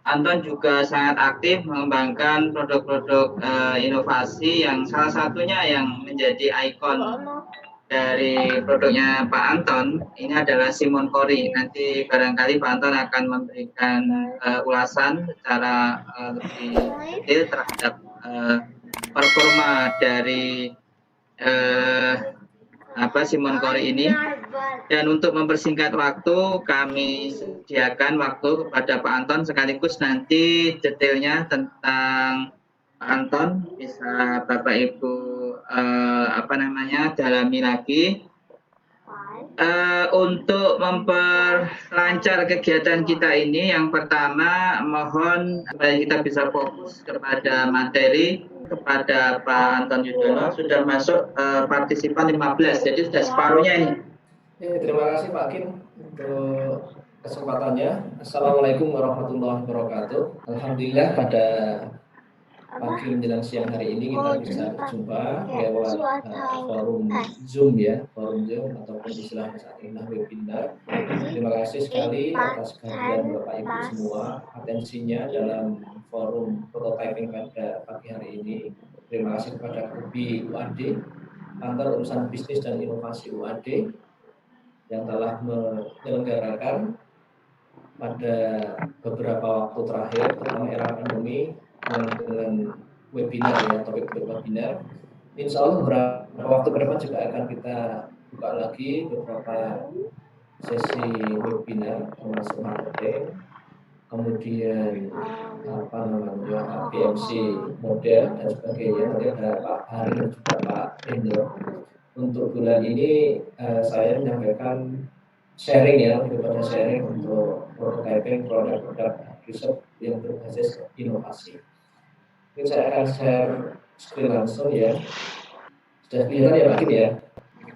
Anton juga sangat aktif mengembangkan produk-produk inovasi yang salah satunya yang menjadi ikon dari produknya Pak Anton ini adalah Simon Kori. Nanti barangkali Pak Anton akan memberikan ulasan secara lebih detail terhadap performa dari Simon Kori ini. Dan untuk mempersingkat waktu, kami sediakan waktu kepada Pak Anton sekaligus nanti detailnya tentang Pak Anton bisa Bapak Ibu dalami lagi. Untuk memperlancar kegiatan kita ini, yang pertama mohon supaya kita bisa fokus kepada materi. Kepada Pak Anton Yudono sudah masuk partisipan 15, jadi sudah separuhnya ini. Terima kasih Pak Kim untuk kesempatannya. Assalamualaikum warahmatullahi wabarakatuh. Alhamdulillah pada pagi menjelang siang hari ini kita bisa berjumpa lewat forum Zoom ya, forum Zoom ataupun istilahnya saat ini webinar. Terima kasih sekali atas kehadiran Bapak Ibu semua, atensinya dalam forum prototyping pada pagi hari ini. Terima kasih kepada KUBI UAD, Kantor Urusan Bisnis dan Inovasi UAD yang telah menyelenggarakan pada beberapa waktu terakhir, terutama era pandemi, dengan webinar ya, topik webinar. Insya Allah beberapa waktu ke depan juga akan kita buka lagi beberapa sesi webinar termasuk marketing, kemudian PMC model dan sebagainya. Nanti ada Pak Hari dan juga Pak Hendro. Untuk bulan ini saya menyampaikan sharing ya, lebih pada sharing untuk prototyping produk-produk riset yang berbasis inovasi. Mungkin saya akan share screen langsung ya. Sudah kelihatan ya Pak Kim ya?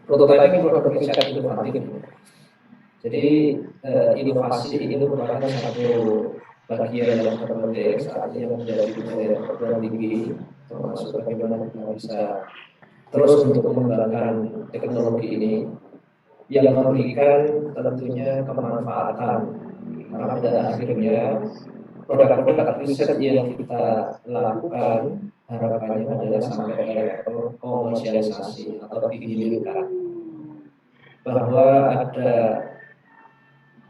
Prototyping produk riset inovatif. Jadi inovasi ini merupakan satu bagian yang terpenting saat ini yang menjadi perguruan tinggi, termasuk bagaimana kita bisa terus untuk mengembangkan teknologi ini yang memberikan tentunya kemanfaatan. Karena pada akhirnya produk-produk riset yang kita lakukan harapannya adalah sampai ke level komersialisasi atau dihilirkan. Bahwa ada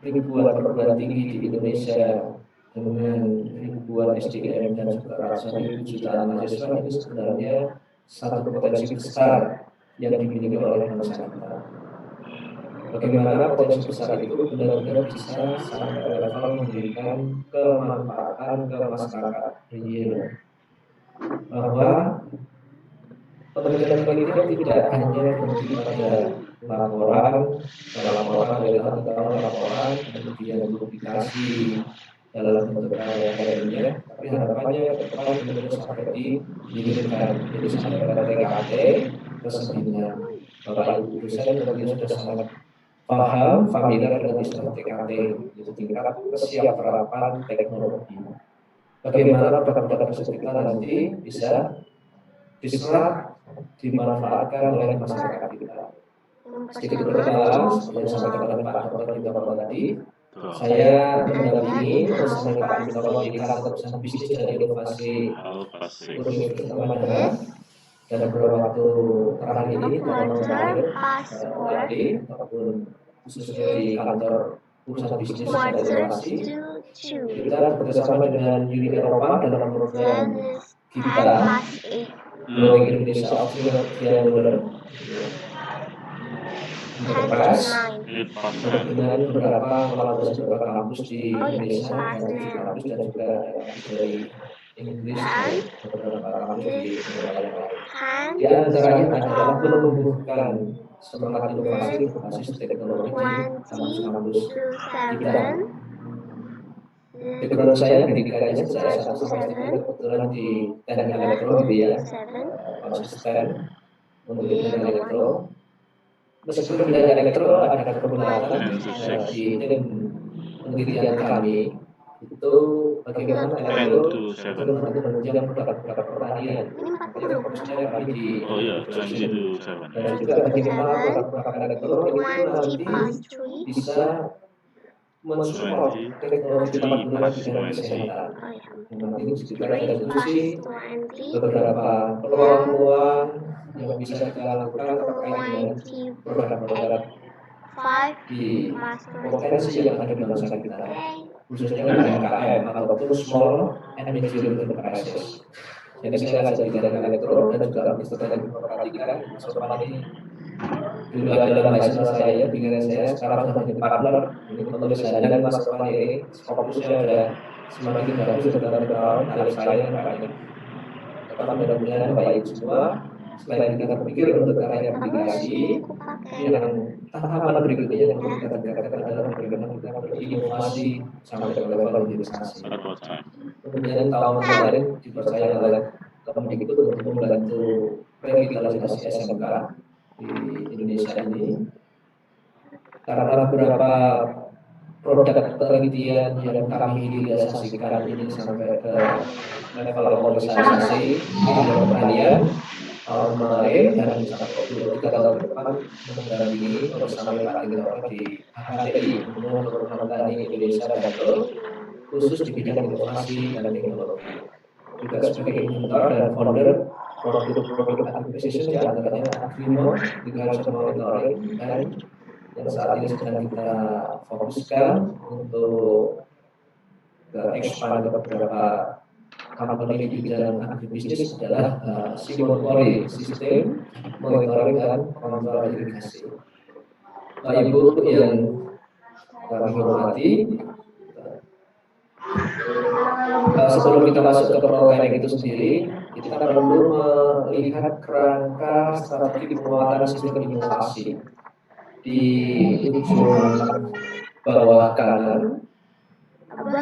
ribuan perguruan tinggi di Indonesia dengan ribuan SDM dan juga ratusan jutaan mahasiswa ini sebenarnya satu potensi besar yang dimiliki oleh masyarakat. Bagaimana potensi besar itu benar-benar bisa sampai level memberikan kemanfaatan ke masyarakat real. Bahwa penelitian tidak hanya berhenti pada laporan dari laporan, kemudian publikasi dalam bentuk karya, tapi harapannya tetap benar-benar sampai dihilirkan. Jadi sampai pada TKT ke seminar. Bapak Ibu dosen tentunya sudah sangat paham, familiar dengan istilah TKT, itu tingkat kesiaparapan teknologi. Bagaimana produk-produk tersebut kita nanti bisa diserap, dimanfaatkan oleh masyarakat kita. Sedikit perkenalan, seperti yang disampaikan oleh Pak Dr. Yudono tadi. Saya mendampingi bersama Pak Yudono di Kantor Usaha Bisnis dan Inovasi Universitas Madura. Dan beberapa waktu terakhir ini, tahun terakhir, ataupun khususnya di Kantor Usaha Bisnis dan Inovasi, kita bekerjasama dengan Uni Eropa dalam program kita Growing Indonesia Outdoor Enterprise dengan beberapa kolaborasi beberapa kampus di Indonesia dan juga dari Inggris dan beberapa kampus di negara yang lain. Di antaranya adalah menumbuhkan semangat inovasi berbasis teknologi kampus-kampus kita. Background saya pendidikannya saya sampai kebetulan di teknik elektro gitu ya, konsisten untuk teknik elektro. Meskipun bidang elektro ada kebenaran di tim penelitian kami itu bagaimana elektro menunjang produk-produk pertanian. Itu fokusnya kami di dan juga bagaimana produk-produk elektro itu nanti bisa mensupport teknologi tepat guna di bidang kesehatan. Ini juga ada diskusi beberapa peluang-peluang yang bisa kita lakukan terkait dengan produk-produk di potensi yang ada di bangsa kita, khususnya UMKM ataupun small and medium enterprises. Jadi saya ngajak di bidang elektro dan juga bisnis dan informatika. Soalnya ini dulu adalah mahasiswa saya, pikiran saya sekarang sudah menjadi partner. Ini penulis dan Mas Sofan ini fokusnya ada semakin bagus dalam tahun dari saya makanya. Karena mudah-mudahan Bapak Ibu semua selain kita berpikir untuk karya aplikasi yang tahapan berikutnya yang kita tingkatkan adalah bagaimana kita berinovasi sampai ke level hilirisasi. Kemudian tahun kemarin dipercaya oleh Kemendikbud untuk membantu revitalisasi SMK di Indonesia ini karena beberapa produk penelitian yang kami realisasikan ini sampai ke level komersialisasi di bidang pertanian tahun kemarin dan sampai 23 tahun ke depan mendampingi bersama Pak Direktur di HKTI untuk Petani Indonesia dan Bantul khusus di bidang inovasi dan teknologi. Juga sebagai inventor dan founder produk acquisition di antaranya Agrimo, Agriculture Monitoring dan yang saat ini sedang kita fokuskan untuk expand ke beberapa company di bidang agribisnis adalah Simon Kori, sistem monitoring dan kontrol irigasi. Bapak Ibu yang kami hormati, sebelum kita masuk ke program itu sendiri, kita perlu melihat kerangka strategi penguatan sistem inovasi. Di ujung bawah kanan,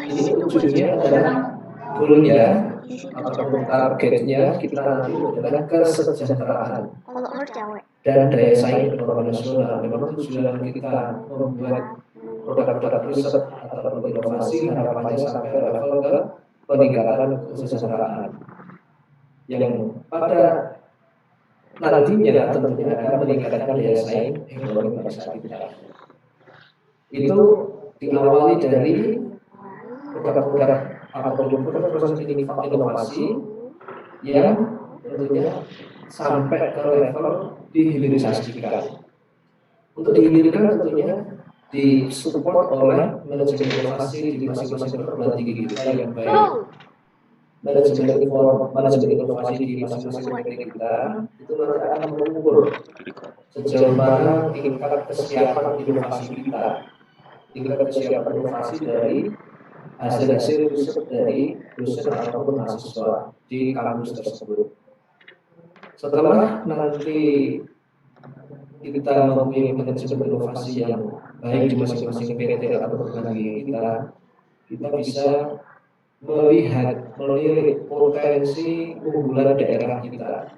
ini ujungnya adalah goalnya ataupun targetnya kita nanti adalah kesejahteraan dan daya saing ekonomi nasional. Memang tujuan kita membuat produk-produk riset atau inovasi harapannya sampai level ke peningkatan kesejahteraan yang pada nantinya tentunya akan meningkatkan daya saing ekonomi bangsa kita. Itu diawali dari produk-produk ataupun proses inovasi yang tentunya sampai ke level dihilirisasikan. Untuk dihilirkan tentunya disupport oleh manajemen inovasi di masing-masing perguruan tinggi kita yang baik. Manajemen inovasi di masing-masing negeri kita itu nanti akan mengukur sejauh mana tingkat kesiapan inovasi kita, tingkat kesiapan inovasi dari hasil-hasil riset dari dosen ataupun mahasiswa di kampus tersebut. Setelah nanti kita mempunyai manajemen inovasi yang baik di masing-masing PT atau perguruan tinggi kita bisa melirik potensi unggulan daerah kita.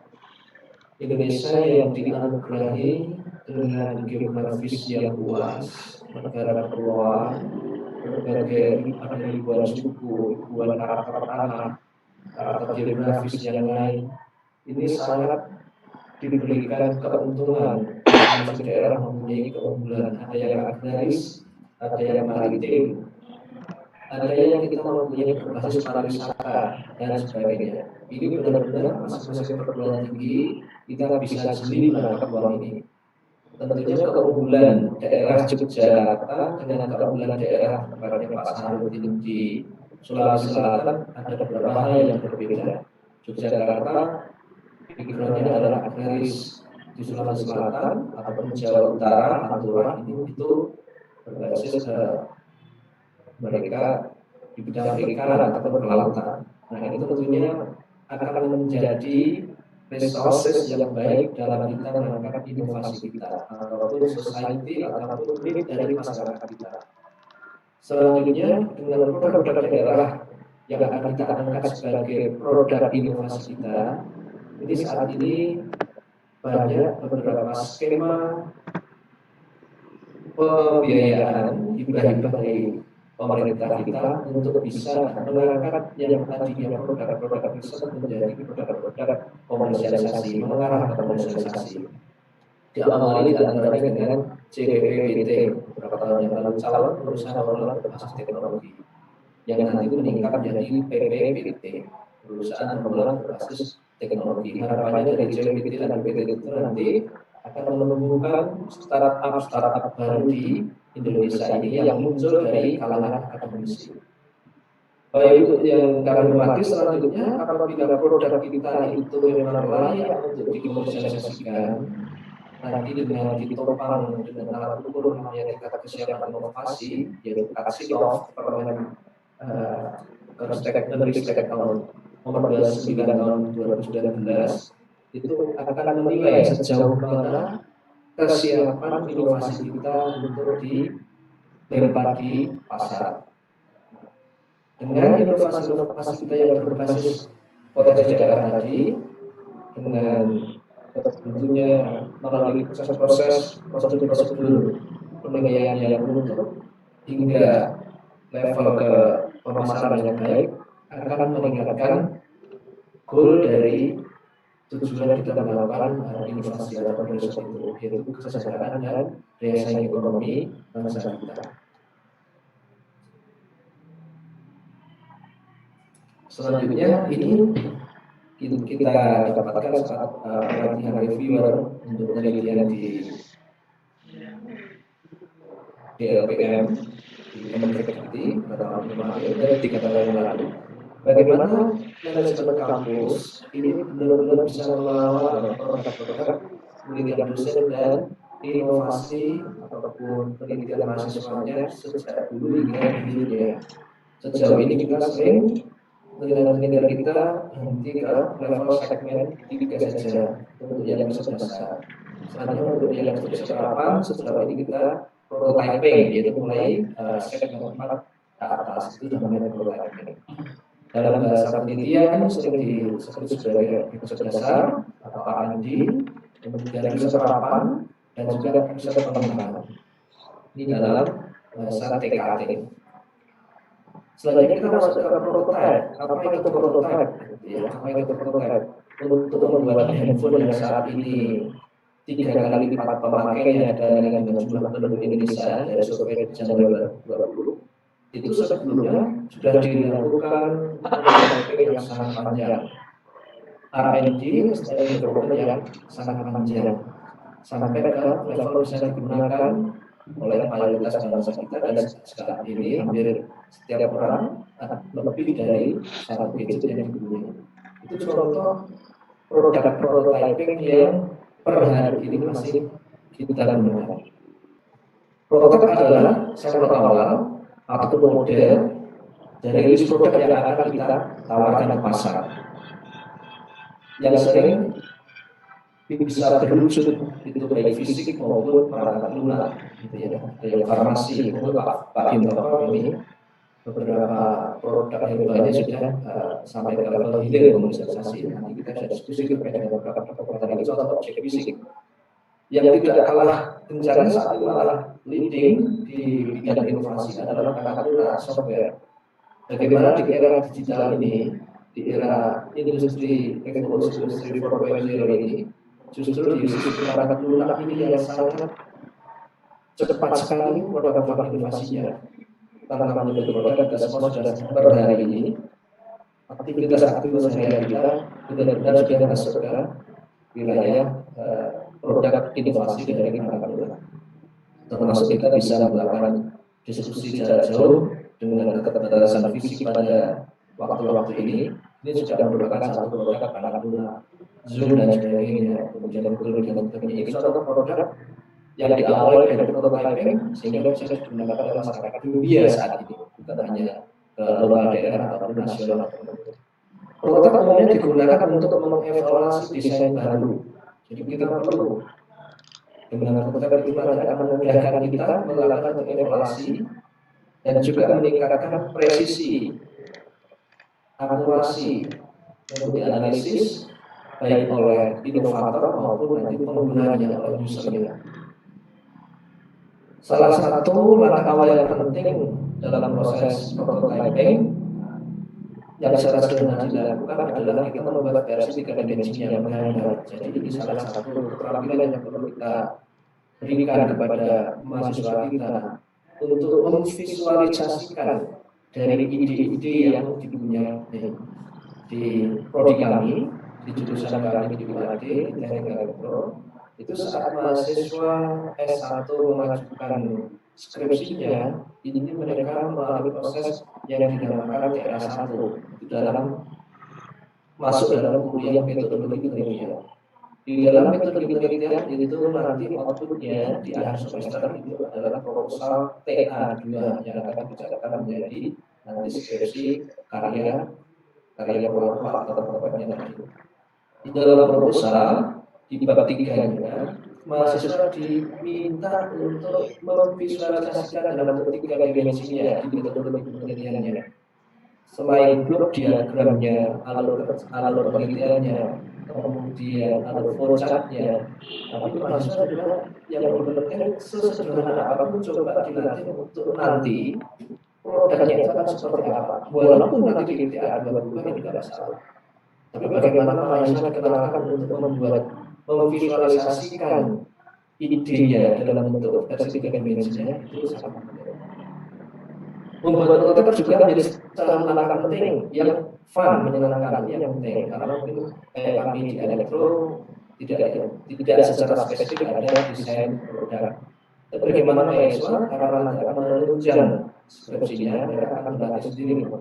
Indonesia yang dianugerahi dengan geografis yang luas, negara kepulauan, berbagai ada ribuan suku, ribuan karakter tanah, karakter geografis yang lain. Ini sangat diberikan keuntungan. Masing-masing daerah mempunyai keunggulan. Ada yang agraris, ada yang maritim, ada yang kita mempunyai berbasis pariwisata dan sebagainya. Ini benar-benar masing-masing perguruan tinggi kita bisa sendiri menangkap peluang ini. Tentunya keunggulan daerah Yogyakarta dengan keunggulan daerah tempatnya Pak Saharudin di Sulawesi Selatan ada beberapa hal yang berbeda. Yogyakarta pikirannya adalah agraris, di Sulawesi Selatan ataupun Jawa Utara, Pantura itu berbasis mereka di bidang perikanan atau kelautan. Nah itu tentunya akan menjadi resources yang baik dalam kita mengangkat inovasi kita ataupun society ataupun need dari masyarakat kita. Selanjutnya dengan produk-produk daerah yang akan kita angkat sebagai produk inovasi kita, ini saat ini banyak beberapa skema pembiayaan hibah-hibah dari pemerintah kita untuk bisa mengangkat yang tadinya produk-produk riset menjadi produk-produk komersialisasi, mengarah ke komersialisasi. Diawali diantaranya dengan CPPT beberapa tahun yang lalu, calon perusahaan pengelola berbasis teknologi yang nanti meningkat menjadi PPPT, perusahaan pengelola berbasis teknologi. Harapannya dari CPPT dan PPT itu nanti akan menumbuhkan startup baru di Indonesia ini yang muncul dari kalangan akademisi. Baik itu yang kami hormati, selanjutnya apabila produk kita itu memang layak untuk dikomersialisasikan, nanti dengan ditopang dengan alat ukur namanya tingkat kesiapan inovasi, yaitu KATSILOF, Permen Ristek tahun nomor 29 tahun 2019, itu akan menilai sejauh mana kesiapan inovasi kita untuk dilempar di pasar. Dengan inovasi kita yang berbasis potensi daerah tadi, dengan tentunya melalui proses prosedur penilaian yang runtuh hingga level ke pemasaran yang baik, akan meningkatkan goal dari tujuan kita melakukan inovasi atau riset itu, yaitu kesejahteraan dan daya saing ekonomi bangsa kita. Selanjutnya ini kita dapatkan saat pelatihan reviewer untuk penelitian di DLPM di Kementerian pada tahun kemarin dari 3 tahun yang lalu. Bagaimana manajemen kampus ini benar-benar bisa mengelola produk-produk penelitian dosen dan inovasi ataupun penelitian mahasiswanya sejak dulu hingga hilir. Sejauh ini kita sering penelitian kita henti ke level segmen 3 saja untuk yang besar. Selanjutnya untuk yang besar setelah ini kita prototyping, yaitu mulai segmen 4 ke atas, itu namanya prototyping. Dalam bahasa penelitian sering disebut sebagai riset dasar atau R&D, kemudian riset terapan dan juga riset pengembangan. Ini dalam bahasa TKT. Selanjutnya kita masuk ke prototype. Apa itu prototype? Apa itu prototype? Untuk membuat handphone yang saat ini 3 kali lipat pemakainya dengan jumlah penduduk Indonesia dari survei Januari 2020, itu sebelumnya sudah dilakukan prototyping yang sangat panjang, R&D development yang sangat panjang, sampai ke level bisa digunakan oleh mayoritas bangsa kita, dan saat ini hampir setiap orang lebih dari 1 gadget yang digunakan. Itu contoh produk prototyping yang per hari ini masih kita gunakan. Prototype adalah sampel awal atau model dari list produk yang akan kita tawarkan ke pasar, yang sering bisa berwujud itu baik fisik maupun perangkat lunak, gitu ya. Kayak farmasi, Pak Bintoro ini beberapa produk yang banyak sudah sampai ke level hilir komersialisasi. Nanti kita sudah diskusi terkait dengan beberapa produk ini, contoh objek fisik yang tidak kalah gencarnya saat ini, malah leading di bidang inovasi adalah perangkat lunak software. Bagaimana di era digital ini, di era industri revolusi industri 4.0 ini, justru di sisi perangkat lunak ini yang sangat cepat sekali produk-produk inovasinya. Tantangan menjadi produk kita semua sudah per hari ini, aktivitas sehari-hari kita benar-benar sudah masuk ke wilayah produk inovasi dari perangkat lunak. Termasuk kita bisa melakukan diskusi jarak jauh dengan keterbatasan fisik pada waktu-waktu ini sudah merupakan satu produk perangkat lunak, Zoom dan sebagainya. Kemudian ini contoh produk yang diawali dari prototyping sehingga bisa digunakan oleh masyarakat dunia saat ini, bukan hanya lokal daerah ataupun nasional tertentu. Prototype umumnya digunakan untuk mengevaluasi desain baru. Jadi kita perlu dengan prototype itu akan memudahkan kita melakukan evaluasi dan juga meningkatkan presisi, akurasi, kemudian analisis baik oleh inovator maupun nanti penggunanya oleh usernya. Salah satu langkah awal yang penting dalam proses prototyping yang secara sederhana dilakukan adalah kita membuat versi 3 dimensi yang menghambat. Jadi ini salah satu keterampilan yang perlu kita berikan kepada mahasiswa kita untuk memvisualisasikan dari ide-ide yang dipunyai di prodi kami, di jurusan kami di UAD, Teknik Elektro. Itu saat mahasiswa S1 mengajukan skripsinya, ini mereka melalui proses yang dinamakan TA1 di dalam masuk dalam kuliah metodologi penelitian. Di dalam metodologi penelitian itu nanti outputnya di akhir semester itu adalah proposal TA2 yang akan dicatatkan menjadi nanti skripsi karya proposal atau proposalnya nanti. Di dalam proposal di bab 3-nya mahasiswa diminta untuk memvisualisasikan dalam bentuk 3 dimensinya di metodologi penelitiannya. Selain blok diagramnya, alur penelitiannya, kemudian alur flowchartnya, tapi mahasiswa juga yang benar-benar sesederhana apapun coba dilatih untuk nanti produknya itu akan seperti apa. Walaupun nanti di TA 22 ini tidak salah. Tapi bagaimana mahasiswa kenalkan untuk memvisualisasikan idenya dalam bentuk versi 3 dimensinya itu sangat penting. Membuat prototipe juga menjadi salah satu penting yang fun, menyenangkan, yang penting karena mungkin kami di elektro tidak secara spesifik ada desain produk. Tapi bagaimana mahasiswa karena nanti akan menunjang skripsinya, mereka akan berlatih sendiri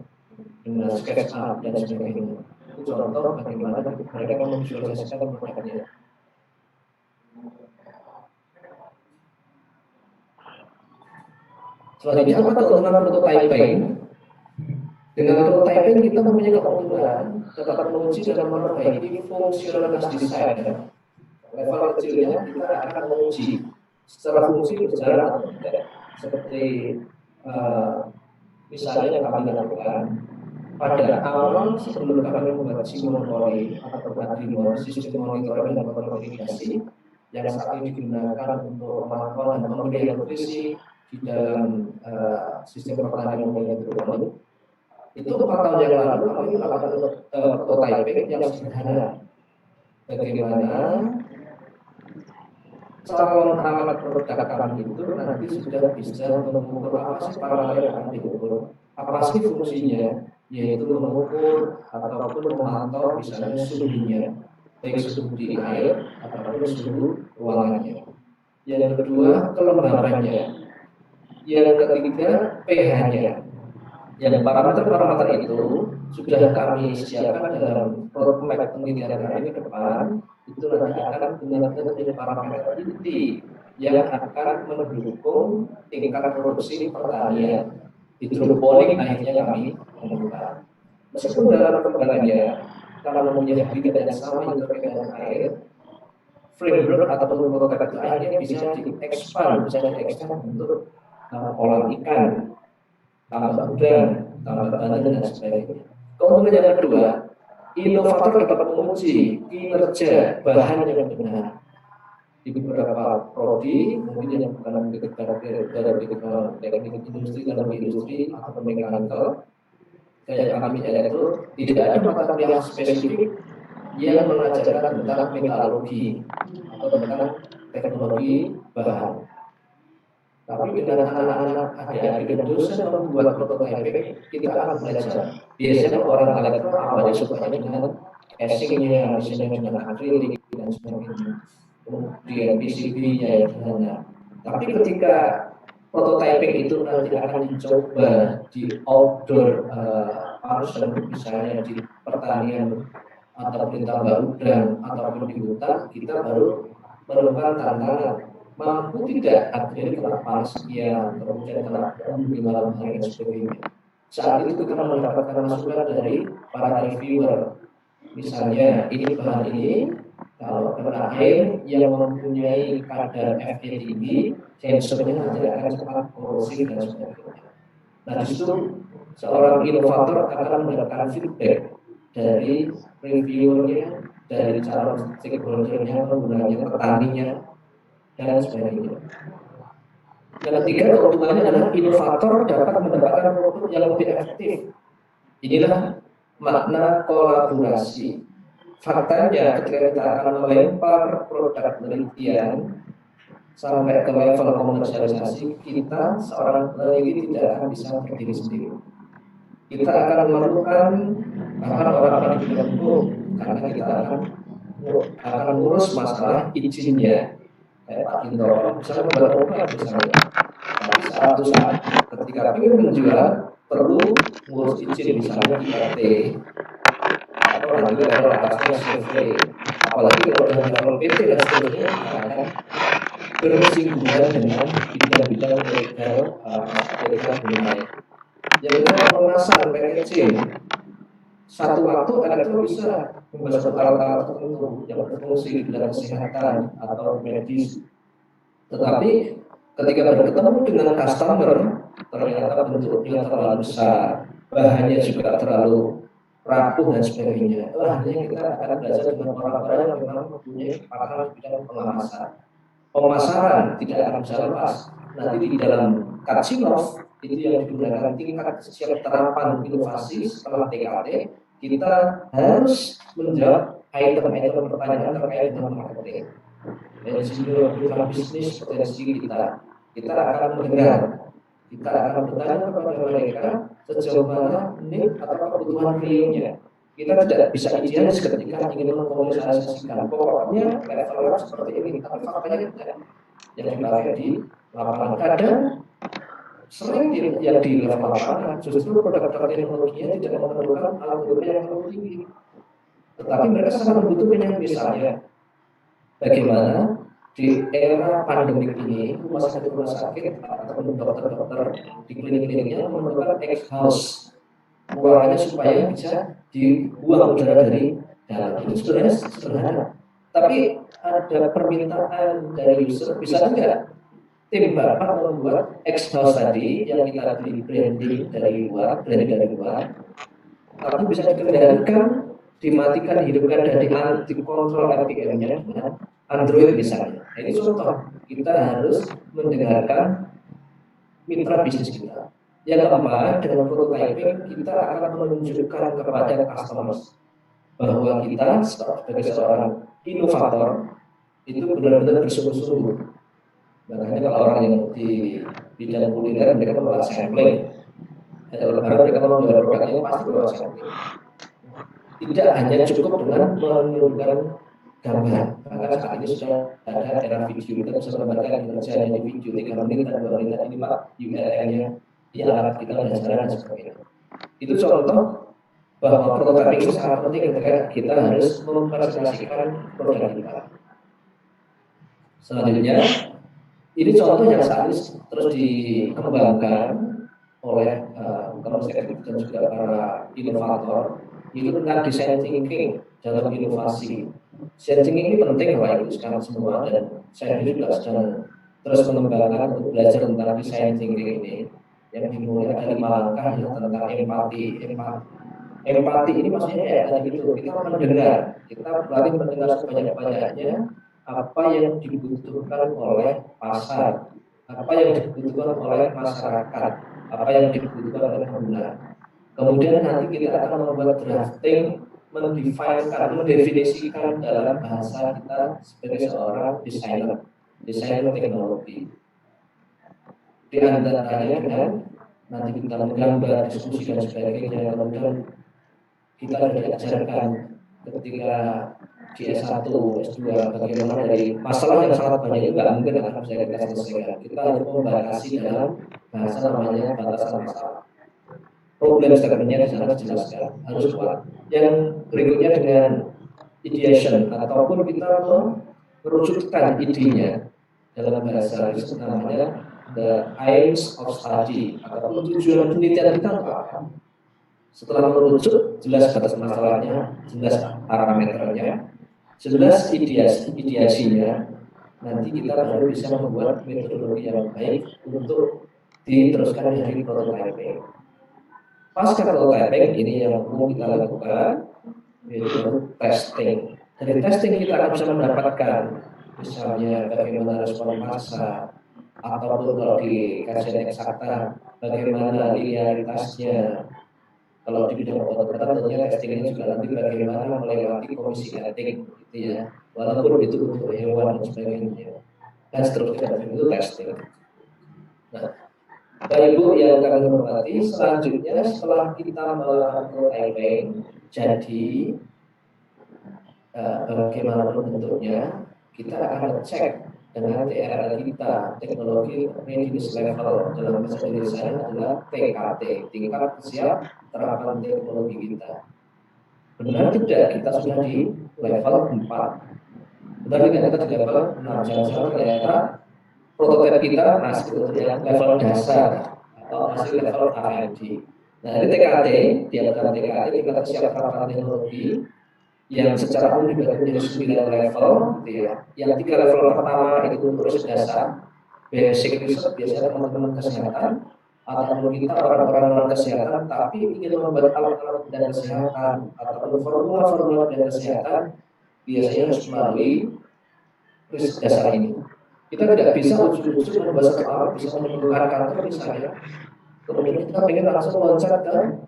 dengan SketchUp dan sebagainya. Itu contoh bagaimana mereka memvisualisasikan produknya. Selanjutnya apa keuntungan prototyping? Dengan prototyping kita mempunyai keuntungan dapat menguji dan memperbaiki fungsionalitas desain. Level kecilnya kita akan menguji secara fungsi berjalan atau tidak. Seperti misalnya yang kami lakukan pada awal sebelum kami membuat Simon Cori atau Arduino sistem monitoring dan verifikasi yang saat ini digunakan untuk pemantauan dan pemilihan nutrisi di dalam sistem pertanian hidroponik. Itu 4 tahun yang lalu kami melakukan prototyping yang sederhana. Bagaimana calon alat produk kami itu nanti sudah bisa mengukur apa sih parameter yang akan diukur, apa sih fungsinya, yaitu mengukur ataupun memantau misalnya suhunya, baik suhu di air ataupun suhu ruangannya. Yang kedua kelembabannya. Yang ketiga pH-nya. Yang parameter-parameter itu sudah kami siapkan dalam roadmap penelitian kami ke depan. Itu nanti akan benar-benar menjadi parameter inti yang akan mendukung tingkat produksi pertanian hidroponik akhirnya kami menemukan. Meskipun dalam perkembangannya karena mempunyai habitat yang sama yang terkait dengan air, framework ataupun prototipe itu akhirnya bisa diekspand untuk kolam ikan, tambak udang, tambak banten dan sebagainya. Kemudian yang kedua, inovator dapat menguji kinerja bahan yang benar. Di beberapa prodi, mungkin yang bukan teknik industri dalam industri atau mekanikal, kayak kami elektro, tidak ada mata kuliah spesifik yang mengajarkan tentang metalurgi atau tentang teknologi bahan. Tapi dengan anak-anak adik-adik dan dosen membuat prototyping, kita akan belajar. Biasanya orang elektro awalnya sukanya dengan casingnya, misalnya dengan akrilik dan sebagainya. Kemudian PCB-nya yang sederhana. Tapi ketika prototyping itu nanti akan dicoba di outdoor arus, misalnya di pertanian atau di tambak udang ataupun di hutan, kita baru menemukan tantangan. Mampu tidak akhirnya kena panas sekian, kemudian kena di malam hari dan sebagainya. Saat itu kita mendapatkan masukan dari para reviewer. Misalnya ini bahan ini kalau kena air yang mempunyai kadar Fe tinggi, sensornya nanti akan cepat korosif dan sebagainya. Nah di situ seorang inovator akan mendapatkan feedback dari reviewernya, dari calon stakeholdernya, penggunanya, petaninya, dan sebagainya. Yang ketiga keuntungannya adalah inovator dapat mendapatkan produk yang lebih efektif. Inilah makna kolaborasi. Faktanya ketika kita akan melempar produk penelitian sampai ke level komersialisasi, kita seorang peneliti tidak akan bisa berdiri sendiri. Kita akan memerlukan bahkan orang-orang di bidang hukum, karena kita akan ngurus masalah izinnya. Kayak Pak Gintoro, misalnya membuat obat misalnya. Tapi suatu saat ketika ingin menjual perlu ngurus izin misalnya di RT atau nanti level atasnya survei. Apalagi kalau dengan level PT dan seterusnya akan bersinggungan dengan bidang-bidang legal dunia. Yang kedua pemasaran packaging. Satu waktu elektro bisa membuat suatu alat-alat tertentu yang berfungsi di bidang kesehatan atau medis. Tetapi ketika bertemu dengan customer, ternyata bentuknya terlalu besar, bahannya juga terlalu rapuh dan sebagainya. Akhirnya kita akan belajar dengan orang-orang yang memang mempunyai pakar di bidang pengemasan. Pemasaran tidak akan bisa lepas. Nanti di dalam Katsinov itu yang digunakan tingkat siap terapan inovasi setelah TKT, kita harus menjawab item-item pertanyaan terkait dengan marketing. Dari sisi bukan bisnis potensi kita akan mendengar, kita akan bertanya kepada mereka sejauh mana need atau kebutuhan realnya. Kita tidak bisa idealis ketika ingin mengkomunikasikan. Pokoknya level seperti ini, tapi faktanya tidak. Yang dipakai di lapangan kadang sering yang di lapangan justru produk-produk teknologinya tidak memerlukan algoritma yang terlalu tinggi, tetapi mereka sangat membutuhkan yang misalnya bagaimana di era pandemik ini rumah sakit ataupun dokter-dokter di klinik-kliniknya memerlukan X-house ruangannya supaya bisa dibuang udara dari dalam. Itu sebenarnya sederhana, tapi ada permintaan dari user, bisa enggak tim Bapak membuat X-house tadi yang kita beli branding dari luar, tapi bisa dikendalikan, dimatikan, dihidupkan, dan dikontrol RPM-nya dengan Android misalnya. Nah, ini contoh, kita harus mendengarkan mitra bisnis kita. Yang keempat, dengan prototyping kita akan menunjukkan kepada customers bahwa kita sebagai seorang inovator itu benar-benar bersungguh-sungguh. Makanya kalau orang yang di bidang kuliner mereka membuat sampling, ada lebaran mereka membuat produknya pasti membuat sampling. Tidak hanya cukup dengan menunjukkan gambar. Bahkan saat ini sudah ada era video, kita bisa menggambarkan kerjanya di video 3 menit dan 2 menit ini Pak URL-nya di alat kita dan sebagainya. Itu contoh bahwa prototyping itu sangat penting ketika kita harus mempresentasikan produk kita. Selanjutnya, ini contoh yang saat ini terus dikembangkan oleh Kementerian dan juga para inovator, itu tentang design thinking dalam inovasi. Design thinking ini penting Bapak Ibu sekarang semua, dan saya juga sedang terus mengembangkan untuk belajar tentang design thinking ini yang dimulai dari 5 langkah yang tentang empati. Empati ini maksudnya ya tadi itu kita mendengar, kita berarti mendengar sebanyak-banyaknya apa yang dibutuhkan oleh pasar, apa yang dibutuhkan oleh masyarakat, apa yang dibutuhkan oleh pengguna. Kemudian nanti kita akan membuat drafting, mendefinisikan dalam bahasa kita sebagai seorang desainer teknologi. Di antaranya dengan nanti kita menggambar, diskusi dan sebagainya. Kemudian kita diajarkan ketika di S1, S2 bagaimana dari masalah yang sangat banyak itu nggak mungkin akan bisa kita selesaikan. Kita harus membatasi dalam bahasa namanya batasan masalah. Problem statementnya di sana dijelaskan, harus kuat. Yang berikutnya dengan ideation ataupun kita merucutkan idenya dalam bahasa itu namanya the aims of study ataupun tujuan penelitian kita apa. Setelah merucut, jelas batas masalahnya, jelas parameternya, jelas ideasinya, nanti kita baru bisa membuat metodologi yang baik untuk diteruskan dari prototyping. Pasca prototyping ini yang umum kita lakukan, yaitu testing. Dari testing kita akan bisa mendapatkan misalnya bagaimana respon massa, ataupun kalau di kajian eksakta bagaimana linearitasnya. Kalau di bidang obat tentunya testingnya juga nanti bagaimana melewati komisi etik gitu ya, walaupun itu untuk hewan dan sebagainya. dan seterusnya, dan itu testing. Nah, Bapak Ibu yang kami hormati, selanjutnya setelah kita melakukan prototyping, jadi bagaimanapun bentuknya, kita akan cek dengan TRL kita, teknologi readiness level dalam bahasa Indonesia adalah TKT, tingkat siap terapan teknologi kita. Benar tidak kita sudah di level 4? Benar tidak kita di level 6? Jangan-jangan ternyata prototipe kita masih yang level dasar atau masih level R&D. Nah, ini TKT, diagram TKT, tingkat siap terapan teknologi yang secara umum dibagi menjadi 9 level, gitu ya. Yang 3 level pertama itu terus dasar, basic research, biasanya teman-teman kesehatan ataupun kita orang-orang non kesehatan tapi ingin membuat alat-alat dan kesehatan ataupun formula-formula dan kesehatan, biasanya harus melalui riset dasar ini. Kita tidak bisa ujuk-ujuk membuat satu alat bisa menimbulkan kanker misalnya, kemudian kita ingin langsung loncat ke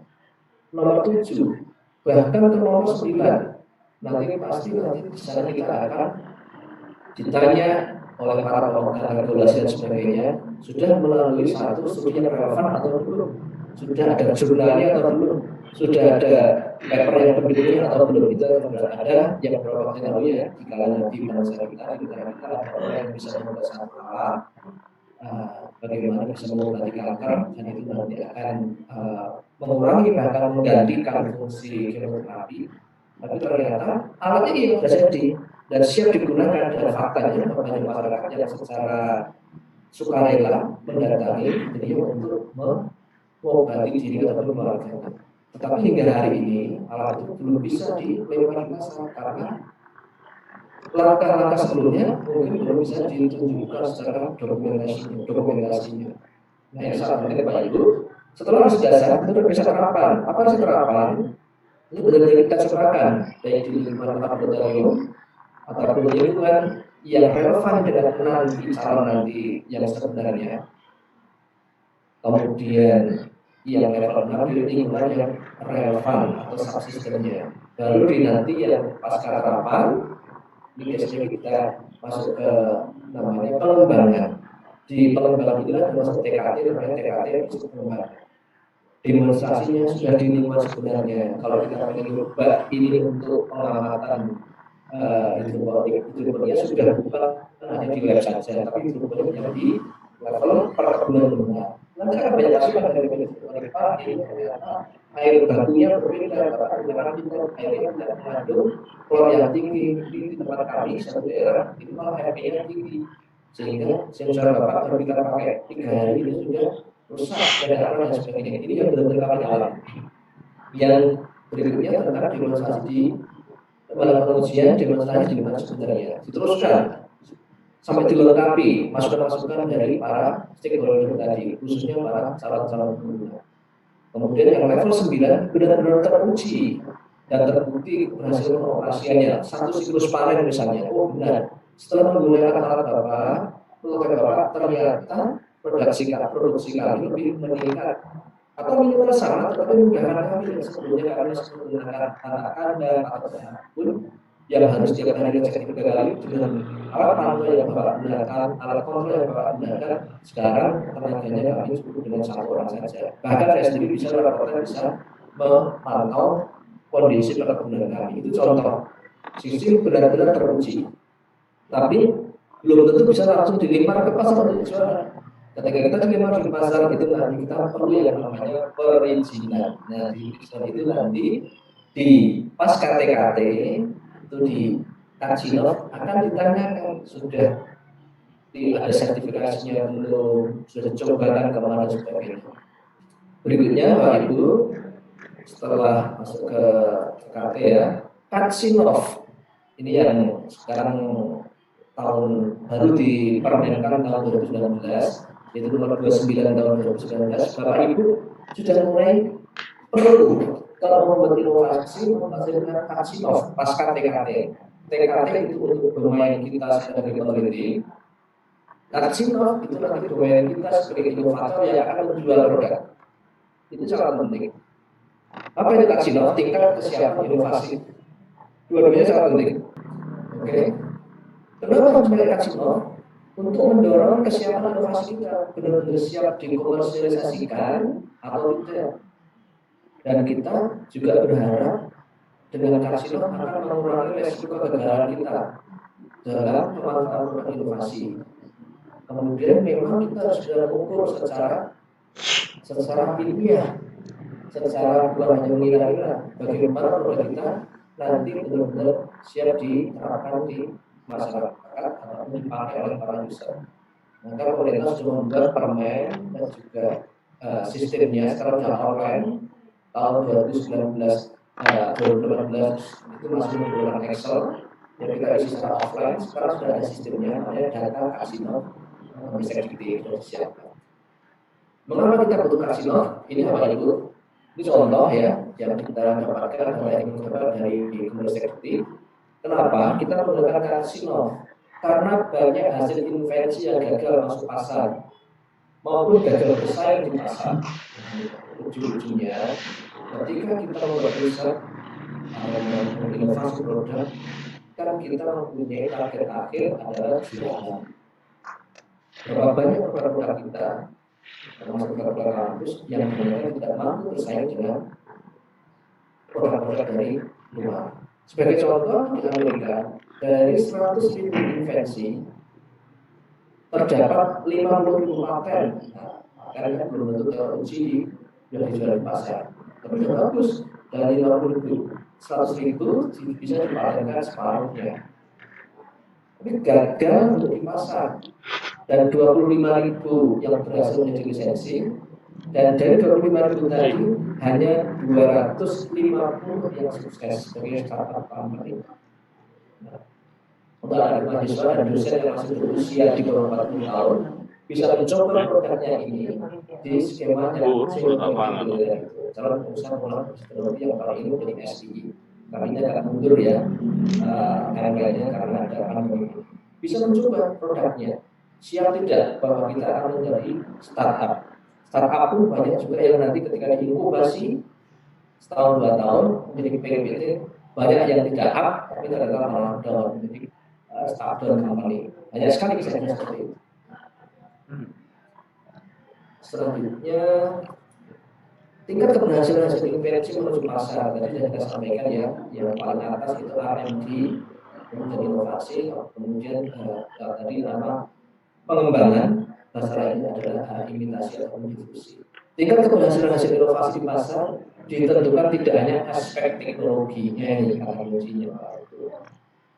nomor 7, bahkan ke nomor 9. Nanti pasti di sana kita akan ditanya oleh para pemegang regulasi dan sebagainya, sudah melalui satu studi yang relevan atau belum, sudah ada jurnalnya atau belum, sudah ada paper yang pendukungnya atau belum. Itu sudah ada yang beberapa waktu yang lalu ya di kalangan di bangsa kita, di negara kita ada orang yang bisa membuat satu alat bagaimana bisa mengobati kanker, dan itu nanti akan mengurangi bahkan menggantikan fungsi kemoterapi. Tapi ternyata alatnya yang sudah jadi dan siap digunakan, dan faktanya banyak masyarakat yang secara sukarela mendatangi beliau untuk mengobati diri atau keluarganya. Tetapi hingga hari ini alat itu belum bisa dilewati pasar karena langkah-langkah sebelumnya mungkin belum bisa ditunjukkan secara dokumentasinya. Nah, yang saat ini Bapak Ibu, setelah riset dasar itu bisa terapan. Apa riset terapan? Ini benar-benar kita cobakan baik di lingkungan laboratorium ataupun lingkungan yang relevan dengan nanti calon nanti yang sebenarnya. Kemudian yang level 6 di lingkungan yang relevan atau subsistemnya. Baru di nanti yang pasca terapan, ini biasanya kita masuk ke namanya pengembangan. Di pengembangan itu ada masuk TKT, namanya TKT masuk pengembangan. Demonstrasinya sudah di lingkungan sebenarnya. Kalau kita ingin coba ini untuk pengamatan hidroponik sudah bukan hanya di lab saja, tapi hidroponik yang di level perkebunan rumah. Nanti akan banyak masukan dari hidroponik Pak, ini ternyata air bakunya berbeda, karena airnya tidak mengandung klor yang tinggi. Di tempat kami satu daerah itu malah HPnya tinggi, sehingga sensor Bapak kalau kita pakai 3 hari ini sudah rusak dan dan sebagainya. Ini yang benar-benar kami alami. Yang berikutnya tentang demonstrasi di pengujian, demonstrasi di mana sebenarnya diteruskan sampai dilengkapi masukan-masukan dari para stakeholder tadi, khususnya para calon-calon pengguna. Kemudian yang level 9 benar-benar teruji dan terbukti berhasil pengoperasiannya. Satu siklus panen misalnya, oh benar, setelah menggunakan alat Bapak ternyata produksi kami lebih meningkat atau minimal sama, tetapi memudahkan kami yang sebelumnya kami menggunakan anak kandang atau apapun yang harus tiap hari dicek 3 kali dengan alat pantau yang Bapak gunakan, alat kontrol yang Bapak gunakan. Sekarang tenaganya kami cukup dengan 1 orang saja. Bahkan saya sendiri bisa memantau kondisi perkebunan kami. Itu contoh sistem benar-benar teruji. Tapi belum tentu bisa langsung dilempar ke pasar untuk dijual. Ketika kita dilempar di pasar itu nanti kita perlu yang namanya perizinan. Nah, di perizinan itu nanti di pasca TKT itu di Kacilov akan ditanyakan sudah ada sertifikasinya belum, sudah dicobakan kemana dan sebagainya. Berikutnya Bapak Ibu, setelah masuk ke TKT ya, Kacilov ini yang sekarang tahun baru dipermenkan tahun 2019, yaitu nomor 29 tahun 2019. Bapak Ibu sudah mulai perlu kalau membuat inovasi menghasilkan Kacilov pasca TKT. TKT itu untuk domain kita sebagai peneliti. Kacilov itu nanti domain kita sebagai inovator yang akan menjual produk. Itu sangat penting. Apa itu Kacilov? Tingkat kesiapan inovasi. Dua-duanya sangat penting. Oke. Kenapa harus pakai Kacilov? untuk mendorong kesiapan inovasi kita benar-benar siap dikomersialisasikan atau tidak. Dan kita juga berharap dengan Karsinom akan mengurangi resiko kegagalan kita dalam pemanfaatan produk inovasi. Kemudian memang kita harus berukur secara ilmiah, secara bukan hanya mengira-ngira bagaimana produk kita nanti benar-benar siap diterapkan di masyarakat atau dipakai oleh para user. Maka pemerintah sudah membuat permen dan juga sistemnya sekarang sudah online. Tahun 2019 2018 itu masih menggunakan Excel, jadi kita isi secara offline. Sekarang sudah ada sistemnya, namanya data Karsinom bisa disiapkan. Mengapa kita butuh Karsinom? Ini apa itu? Ini contoh ya yang kita dapatkan dari Kementerian Eksekutif. Kenapa kita menggunakan Karsinom? Karena banyak hasil invensi yang gagal masuk pasar maupun gagal bersaing di pasar. Ujung-ujungnya, ketika kita membuat riset atau inovasi produk, kan kita mempunyai target akhir adalah jualan. Berapa banyak produk kita, termasuk produk kampus, yang ternyata tidak mampu bersaing dengan produk-produk dari luar. Sebagai contoh, di Amerika, dari 100.000 invensi, terdapat 50.000 paten. Paten belum tentu teruji yang dijual di pasar. Tapi sudah bagus, dari 50.000, 100.000 bisa dipatenkan separuhnya. Tapi gagal untuk di pasar. Dan 25.000 yang berhasil menjadi lisensi, dan dari 25.000 tadi hanya 250 yang sukses sebagai startup company. Untuk anak mahasiswa dan dosen yang masih berusia di bawah 40 tahun bisa mencoba produknya ini di skema yang calon pengusaha pengelola teknologi yang kali ini menjadi SI. Kami ini agak mundur ya timeline-nya karena ada pandemi. Bisa mencoba produknya. Siap tidak bahwa kita akan menjadi startup. Startup pun banyak juga yang nanti ketika diinkubasi setahun 2 tahun menjadi PPT, banyak yang tidak up tapi ternyata malah down menjadi startup company. Banyak sekali kisahnya seperti itu. Selanjutnya, tingkat keberhasilan hasil invensi menuju pasar. Tadi sudah kita sampaikan ya, yang paling atas itu R&D, kemudian inovasi, kemudian tadi nama pengembangan, bahasa lainnya adalah imitasi atau distribusi. Tingkat keberhasilan hasil inovasi di pasar ditentukan tidak hanya aspek teknologinya yang kata kuncinya,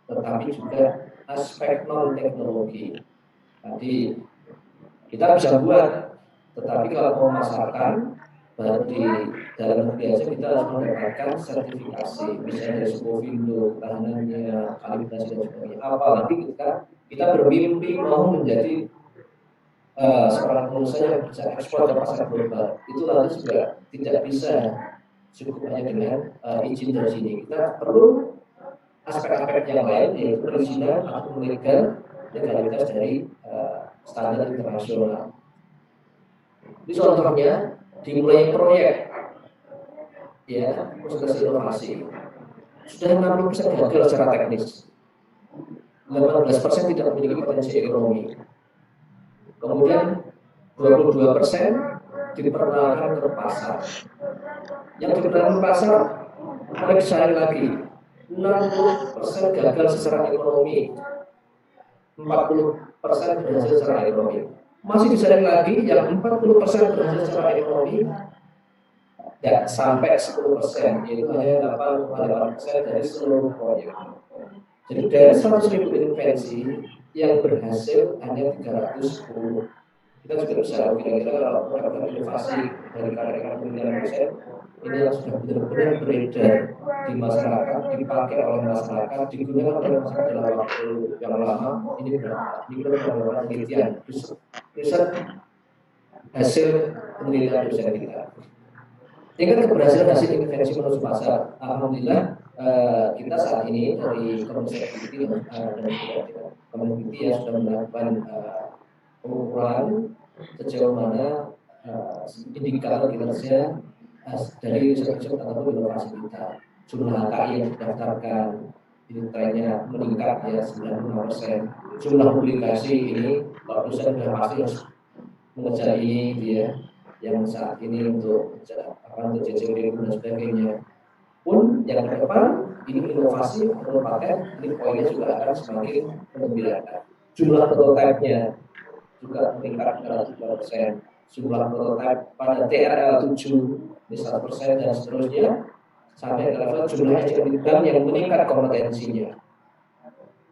tetapi juga aspek non teknologi. Tadi kita bisa buat, tetapi kalau mau memasarkan baru di dalam negeri aja kita harus mendapatkan sertifikasi, misalnya dari Scovindo, ketahanannya, kalibrasi dan sebagainya. Apalagi kita bermimpi mau menjadi seorang pengusaha yang bisa ekspor ke pasar global, itu nanti juga tidak bisa cukup hanya dengan izin dari sini. Kita perlu aspek-aspek yang lain, yaitu perizinan atau legal legalitas dari standar internasional. Ini contohnya dimulai proyek ya konsultasi inovasi sudah 60% gagal secara teknis, 18% tidak memiliki potensi ekonomi, kemudian 22% diperkenalkan ke pasar. Yang diperkenalkan ke pasar ada disaring lagi, 60% gagal secara ekonomi, 40% berhasil secara ekonomi. Masih disaring lagi yang 40% berhasil secara ekonomi ya sampai 10%, yaitu hanya 8,8% dari seluruh proyek. Jadi dari 100.000 invensi yang berhasil hanya 310. Kita juga bisa kira-kira kalau produk inovasi dari karya-karya penelitian dosen ini yang sudah benar-benar beredar di masyarakat, dipakai oleh masyarakat, digunakan oleh masyarakat dalam waktu yang lama, ini berapa? Ini berapa penelitian, riset hasil penelitian dosen kita. Tingkat keberhasilan hasil invensi menuju pasar, alhamdulillah kita saat ini dari Kementerian Eksekutif dan Kementerian yang sudah melakukan pengukuran sejauh mana indikator kinerja dari riset-riset ataupun inovasi kita, jumlah HKI yang didaftarkan, ini trennya meningkat ya 95%. Jumlah publikasi ini kalau dosen sudah pasti harus mengejar ini gitu ya, yang saat ini untuk untuk JCD dan sebagainya. Pun yang ke depan ini inovasi atau paten, ini poinnya juga akan semakin menggembirakan. Jumlah prototipe-nya juga meningkat 200%. Jumlah prototipe pada TRL 7 ini 100% dan seterusnya sampai ke level jumlah ejek bidang yang meningkat kompetensinya.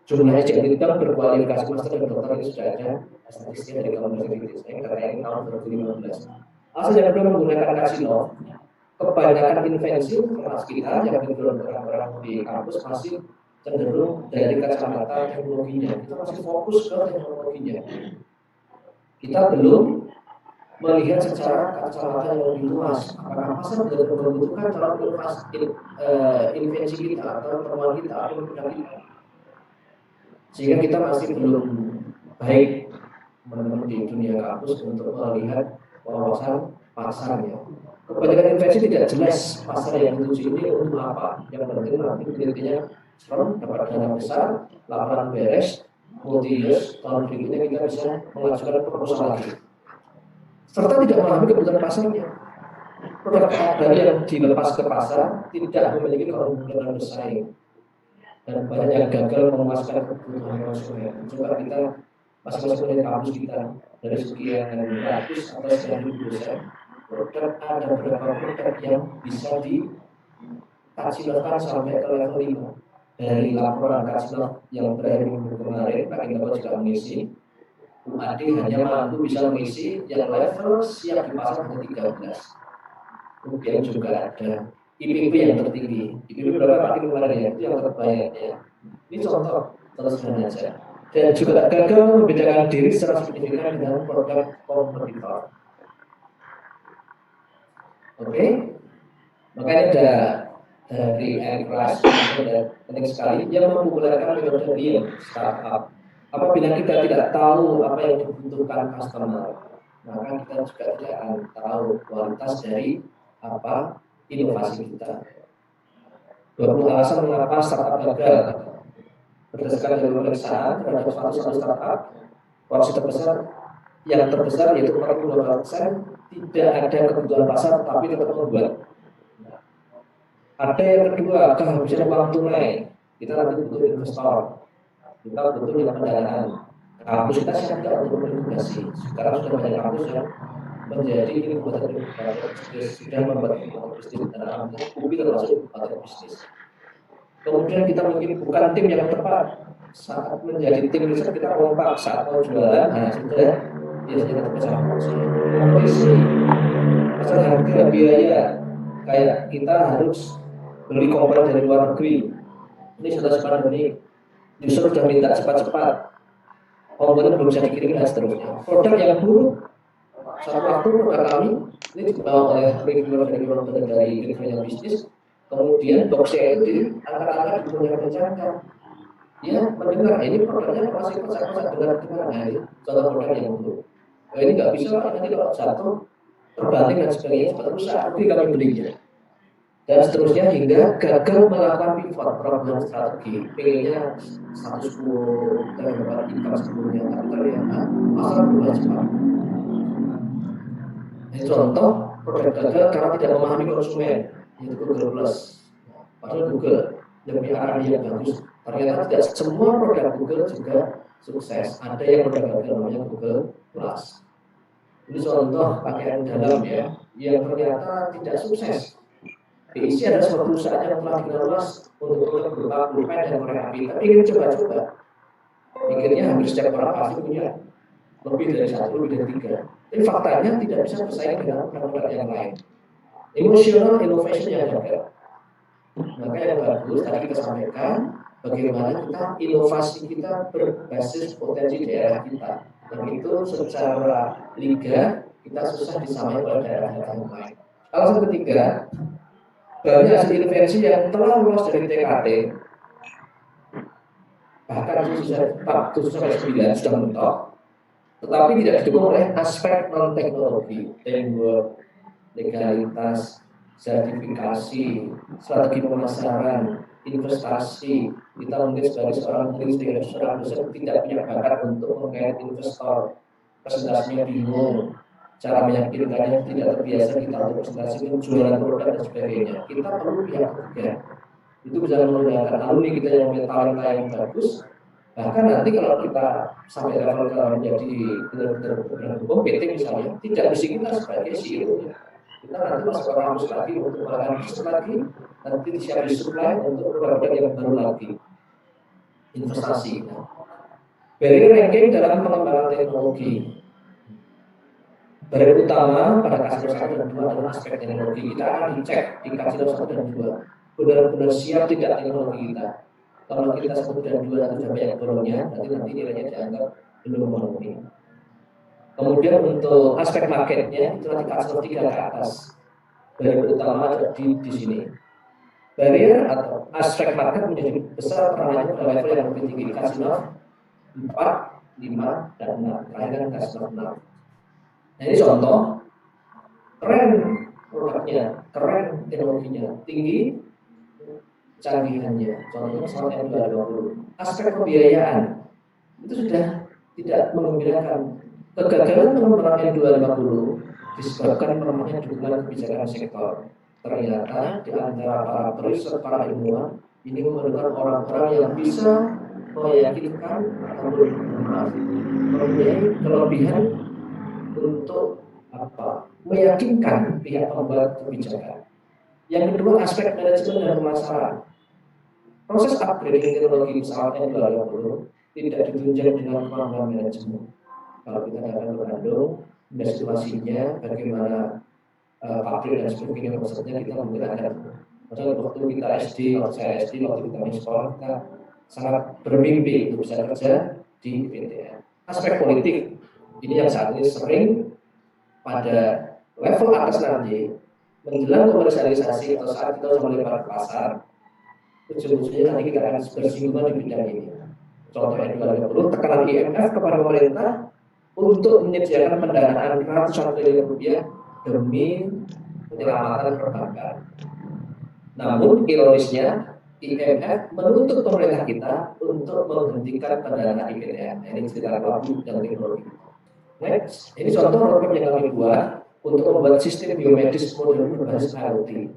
Jumlah ejek bidang berkualifikasi master dan dokter ini sudah ada statistiknya dari Kementerian Pendidikan karena ini tahun 2015. Asal yang belum menggunakan kasino, kebanyakan invensi kelas kita yang kebetulan orang-orang di kampus masih cenderung dari kacamata teknologinya, kita masih fokus ke teknologinya. Kita belum melihat secara kacamata yang lebih luas, apakah pasar benar-benar membutuhkan dalam invensi kita atau temuan kita atau produk kita. Sehingga kita masih belum baik teman-teman di dunia kampus untuk melihat wawasan pasarnya. Kebanyakan invensi tidak jelas pasar yang dituju ini untuk apa. Yang penting nanti penelitiannya firm, dapat dana besar, laporan beres, multi-use, tahun berikutnya kita bisa mengajukan proposal lagi. Serta tidak memahami kebutuhan pasarnya. Produk baru yang dilepas ke pasar tidak memiliki keunggulan bersaing dan banyak gagal memuaskan kebutuhan konsumen. Coba kita masing-masing dari kampus kita dari sekian ratus atau sekian ribu dosen, produk ada beberapa produk yang bisa dikasihkan sampai ke level 5. Dari laporan kasilog yang terakhir minggu kemarin, Pak Indra juga mengisi, UAD hanya mampu bisa mengisi yang level siap dipasang hanya 13. Kemudian juga ada IPB yang tertinggi. IPB berapa Pak kemarin ya? Itu yang terbanyak ya. Ini contoh teruskan aja. Dan juga gagal membedakan diri secara signifikan dengan produk kompetitor. Oke, makanya ada dari Airclass dan penting sekali yang mempopulerkan metode lean startup. Apabila kita tidak tahu apa yang dibutuhkan customer, maka kita juga tidak akan tahu kualitas dari apa inovasi kita. 20 alasan mengapa startup gagal. Berdasarkan dari pemeriksaan terhadap satu startup, porsi yang terbesar yaitu 42% tidak ada kebutuhan pasar tapi tetap membuat. Ada yang kedua, kehabisan uang tunai. Kita nanti butuh investor. Kita butuh pendanaan. Kampus kita siap tidak untuk berinvestasi. Sekarang sudah banyak kampus yang menjadi inkubator bisnis, sudah membuat inkubator bisnis dan alhamdulillah UPI termasuk inkubator bisnis. Kemudian kita mungkin bukan tim yang tepat saat menjadi tim riset kita kompak saat mau jualan, sudah biasanya terpecah kompetisi, pasar harga biaya kayak kita harus beli komponen dari luar negeri. Ini sudah pandemi, justru sudah minta cepat-cepat. Komponen belum bisa dikirim dan seterusnya. Produk yang buruk, satu waktu produk kami ini dibawa oleh reviewer dari reviewer bisnis. Kemudian boxnya itu angkat-angkat di dunia pencarian. Dia mendengar ini produknya masih kosak-kosak dengar-dengar. Nah itu contoh produk yang buruk. Ini nggak bisa nanti kalau jatuh terbanting dan sebagainya cepat rusak. Tapi kami belinya. Dan seterusnya hingga gagal melakukan pivot perubahan strategi. Pengennya 110 terdapat income sebelumnya, tapi ternyata pasar berubah cepat. Ini contoh produk gagal karena tidak memahami konsumen, yaitu Google Plus. Padahal Google yang punya R&D yang bagus, ternyata tidak semua produk Google juga sukses. Ada yang produk gagal namanya Google Plus. Ini contoh pakaian dalam ya, yang ternyata tidak sukses. BIC adalah sebuah perusahaan yang telah dikelola untuk produk berupa pulpen dan korek api. Tapi ingin coba-coba, pikirnya hampir setiap orang pasti punya lebih dari 1, lebih dari 3. Tapi faktanya tidak bisa bersaing dengan produk yang lain. Emotional innovation yang gagal. Maka yang bagus tadi kita sampaikan bagaimana kita inovasi kita berbasis potensi daerah kita. Dan itu secara liga kita susah disamai oleh daerah yang lain. Alasan ketiga, banyak hasil invensi yang telah lolos dari TKT, bahkan khususnya 9 sudah mentok, tetapi tidak didukung oleh aspek non teknologi, teamwork, legalitas, sertifikasi, strategi pemasaran, investasi. Kita mungkin sebagai seorang peneliti dan seorang dosen tidak punya bakat untuk menggait investor, presentasinya bingung, cara meyakinkannya tidak terbiasa, kita untuk presentasi jualan produk dan sebagainya. Kita perlu pihak ketiga. Itu bisa menunjukkan alumni kita yang punya talenta yang bagus. Bahkan nanti kalau kita sampai level ke menjadi benar-benar PT misalnya, tidak mesti kita sebagai CEO. Kita nanti masuk ke kampus lagi untuk melakukan riset lagi, nanti siap disuplai untuk produk yang baru lagi. Investasi. Barrier ranking dalam pengembangan teknologi. Barrier utama pada kasih 1 dan 2 adalah aspek teknologi. Kita akan dicek di kasih 1 dan 2. Benar-benar siap tidak teknologi kita. Kalau kita 1 dan 2 sudah banyak turunnya, nanti nilainya dianggap belum memenuhi. Kemudian untuk aspek marketnya itu nanti kasih 3 ke atas. Barrier utama ada di sini. Barrier atau aspek market menjadi besar peranannya pada level yang lebih tinggi. Kasih 4, 5, dan 6. Terakhir kan kasih 6. Nah ini contoh, keren produknya, keren teknologinya, tinggi canggihannya. Contohnya pesawat N220. Aspek pembiayaan itu sudah tidak menggembirakan. Kegagalan pengembangan N250 disebabkan melemahnya dukungan kebijakan sektor. Ternyata di antara para periset, para ilmuwan, ini memerlukan orang-orang yang bisa meyakinkan atau mempunyai kelebihan untuk meyakinkan pihak pembuat kebijakan. Yang kedua, aspek manajemen dan pemasaran. Proses upgrading teknologi pesawat N220 tidak ditunjang dengan kemampuan manajemen. Kalau kita datang ke Bandung, situasinya bagaimana pabrik dan sebagainya, maksudnya kita mungkin akan waktu kita SD, waktu saya SD, waktu kita masih sekolah, kita sangat bermimpi untuk bisa kerja di PTN. Aspek politik ini yang saat ini sering pada level atas nanti menjelang komersialisasi atau saat kita sudah melebar pasar, ujung-ujungnya nanti kita akan bersinggungan di bidang ini. Contohnya N220, tekanan IMF kepada pemerintah untuk menyediakan pendanaan ratusan triliun rupiah demi penyelamatan perbankan. Namun ironisnya IMF menuntut pemerintah kita untuk menghentikan pendanaan IPTN. Ini cerita waktu dan teknologi. Next, ini contoh roadmap yang kami buat untuk membuat sistem biomedis modern berbasis IoT.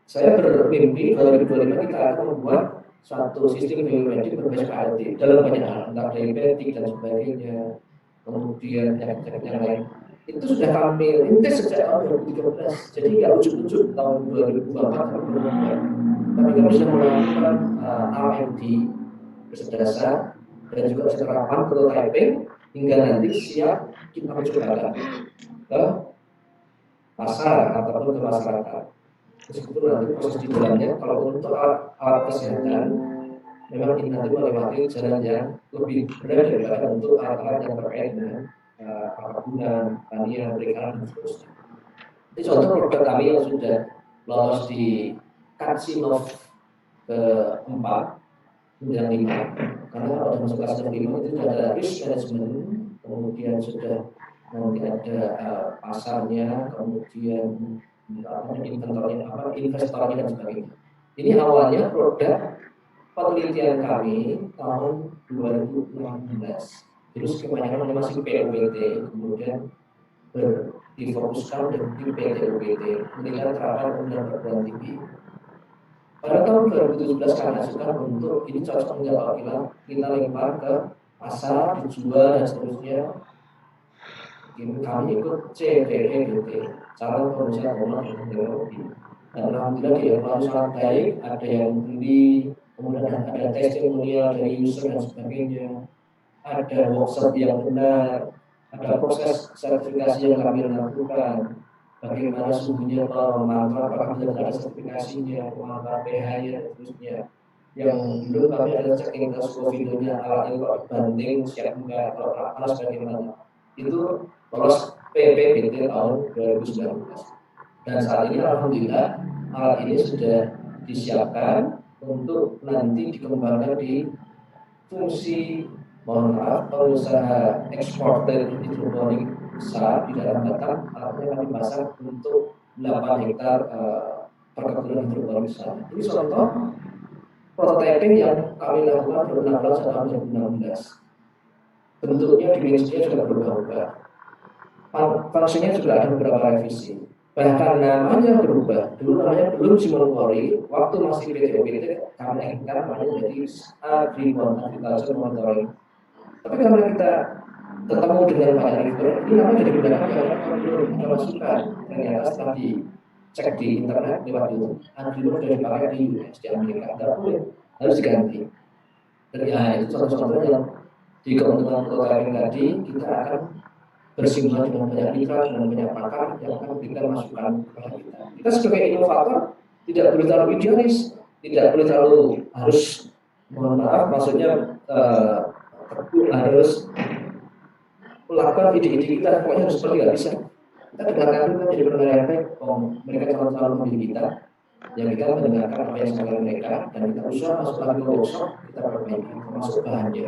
Saya bermimpi 2025 kita akan membuat suatu sistem biomedis berbasis IoT dalam banyak hal, entah diabetik dan sebagainya, kemudian penyakit yang lain. Itu sudah kami rintis sejak tahun 2013, jadi nggak ujuk-ujuk tahun 2024 tapi kami sudah melakukan R&D berdasar dan juga penerapan prototyping hingga nanti siap kita coba ke pasar ataupun ke masyarakat. Meskipun nanti proses di dalamnya, kalau untuk alat kesehatan, memang ini nanti melewati jalan yang lebih berat daripada untuk alat-alat yang terkait dengan perkebunan, tanian, perikanan, dan seterusnya. Ini contoh produk kami yang sudah lolos di Katsinov ke-4, yang 5, karena kalau masuk kelas 5 itu sudah ada risk management, kemudian sudah nanti ada pasarnya, kemudian inventornya investornya dan sebagainya. Ini awalnya produk penelitian kami tahun 2016. Terus kebanyakan masih PUBT, kemudian difokuskan di PTUBT, penelitian terapan undang perguruan tinggi. Pada tahun 2017 kami ajukan untuk ini cocok enggak kita lempar ke pasar, dijual dan seterusnya. Kami ikut CPEBT, calon pengusaha rumah teknologi. Dan alhamdulillah dia sangat baik, ada yang beli, kemudian ada testimonial dari user dan sebagainya, ada workshop yang benar, ada proses sertifikasi yang kami lakukan, bagaimana sungguhnya pemanfaatan apabila ada sertifikasinya, pemanfaatan pH-nya dan seterusnya. Yang dulu kami ada checking ke videonya, alat itu banding siap enggak, kalau panas bagaimana. Itu lolos PPBT tahun 2019. Dan saat ini alhamdulillah alat ini sudah disiapkan untuk nanti dikembangkan di fungsi pengusaha eksportir hidroponik besar di dalam Batam. Alatnya kami pasang untuk 8 hektar perkebunan hidroponik misalnya. Ini contoh prototyping yang kami lakukan 2016 dan 2016. Bentuknya, dimensinya juga berubah-ubah. Fungsinya juga ada beberapa revisi. Bahkan namanya berubah. Dulu namanya belum Simon Quarry, waktu masih PT kami inginkan namanya menjadi Agriculture Monitoring. Tapi karena kita ketemu dengan Pak Direktur, ini namanya jadi benar ada masukan. Ternyata setelah dicek di internet lewat YouTube, Agriculture sudah dipakai di US di Amerika, harus diganti. Dan ya itu contoh-contohnya yang di keuntungan prototyping tadi kita akan bersinggungan dengan banyak mitra dan banyak pakar yang akan memberikan masukan kepada kita. Kita sebagai inovator tidak boleh terlalu idealis, tidak boleh terlalu harus, mohon maaf, maksudnya harus melakukan ide-ide kita, pokoknya harus seperti nggak bisa. Kita dengarkan dulu menjadi pendengar yang baik, mereka calon-calon pemilih kita, yang kita mendengarkan apa yang disampaikan mereka, dan kita usaha masuk lagi ke workshop, kita perbaiki, termasuk bahannya.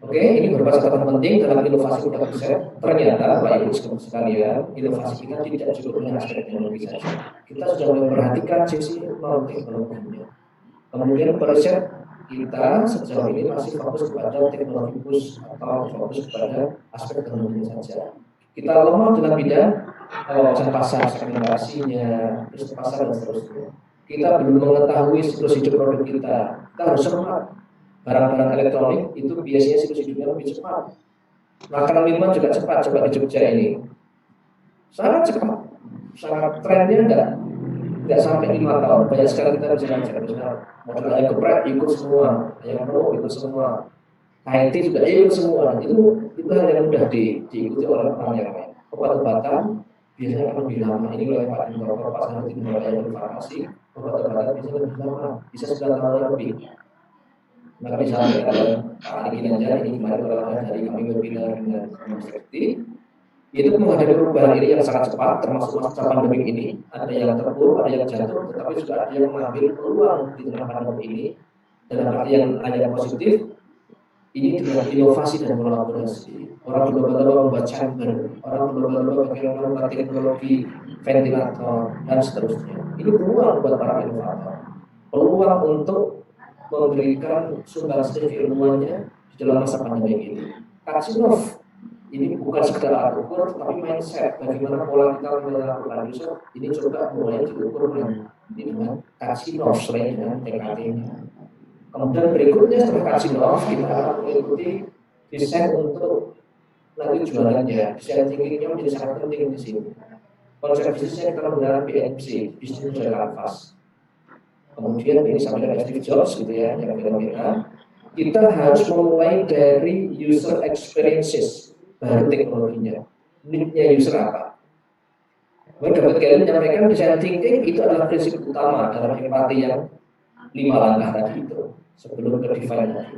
Oke, ini beberapa catatan penting dalam inovasi produk riset. Ternyata, Bapak Ibu sekalian, inovasi kita tidak cukup dengan aspek teknologi saja. Kita sudah memperhatikan sisi non teknologinya. Kemudian periset kita sejauh ini masih fokus kepada teknologi push atau fokus kepada aspek teknologi saja. Kita lemah dalam bidang wawasan pasar, segmentasinya, terus pasar dan seterusnya. Kita belum mengetahui siklus hidup produk kita. Kita harus cermat. Barang-barang elektronik itu biasanya siklus hidupnya lebih cepat. Makanan minuman juga cepat, coba di Jogja ini. Sangat cepat. Sangat trennya enggak sampai 5 tahun. Banyak sekali kita bisa belajar. Misalnya model ayam geprek ikut semua, ayam penuh ikut semua, KNT juga ikut semua. Itu hal yang mudah diikuti oleh orang yang lain. Obat-obatan biasanya akan lebih lama. Ini oleh Pak Direktur Pak Santi yang Farmasi. Obat-obatan biasanya lebih lama, bisa 9 tahun lebih. Maka misalnya Pak Ali Ginanjar ini kemarin oleh dari kami webinar dengan Sekti, itu menghadapi perubahan ini yang sangat cepat, termasuk masa pandemi ini, ada yang terpuruk, ada yang jatuh, tetapi juga ada yang mengambil peluang di tengah pandemi ini. Dalam arti yang positif, ini dengan inovasi dan kolaborasi. Orang berlomba-lomba membuat chamber, orang berlomba-lomba bagaimana membuat teknologi ventilator dan seterusnya. Ini peluang buat para inovator, peluang untuk memberikan sumbangsih keilmuannya di dalam masa pandemi ini. Katsinov ini bukan sekedar alat ukur, tapi mindset bagaimana pola kita melakukan riset. Ini coba mulai diukur dengan Katsinov selain dengan TKT-nya. Kemudian berikutnya setelah Katsinov kita akan mengikuti desain untuk nanti jualannya. Desain thinkingnya menjadi sangat penting di sini. Konsep bisnisnya kita menggunakan BMC, Business Model Canvas. Kemudian ini sama dengan Steve Jobs gitu ya, yang kira-kira kita harus memulai dari user experiences, baru teknologinya. Need-nya user apa? Baru dapat kalian menyampaikan design thinking itu adalah prinsip utama dalam empati yang 5 langkah tadi itu sebelum ke define tadi.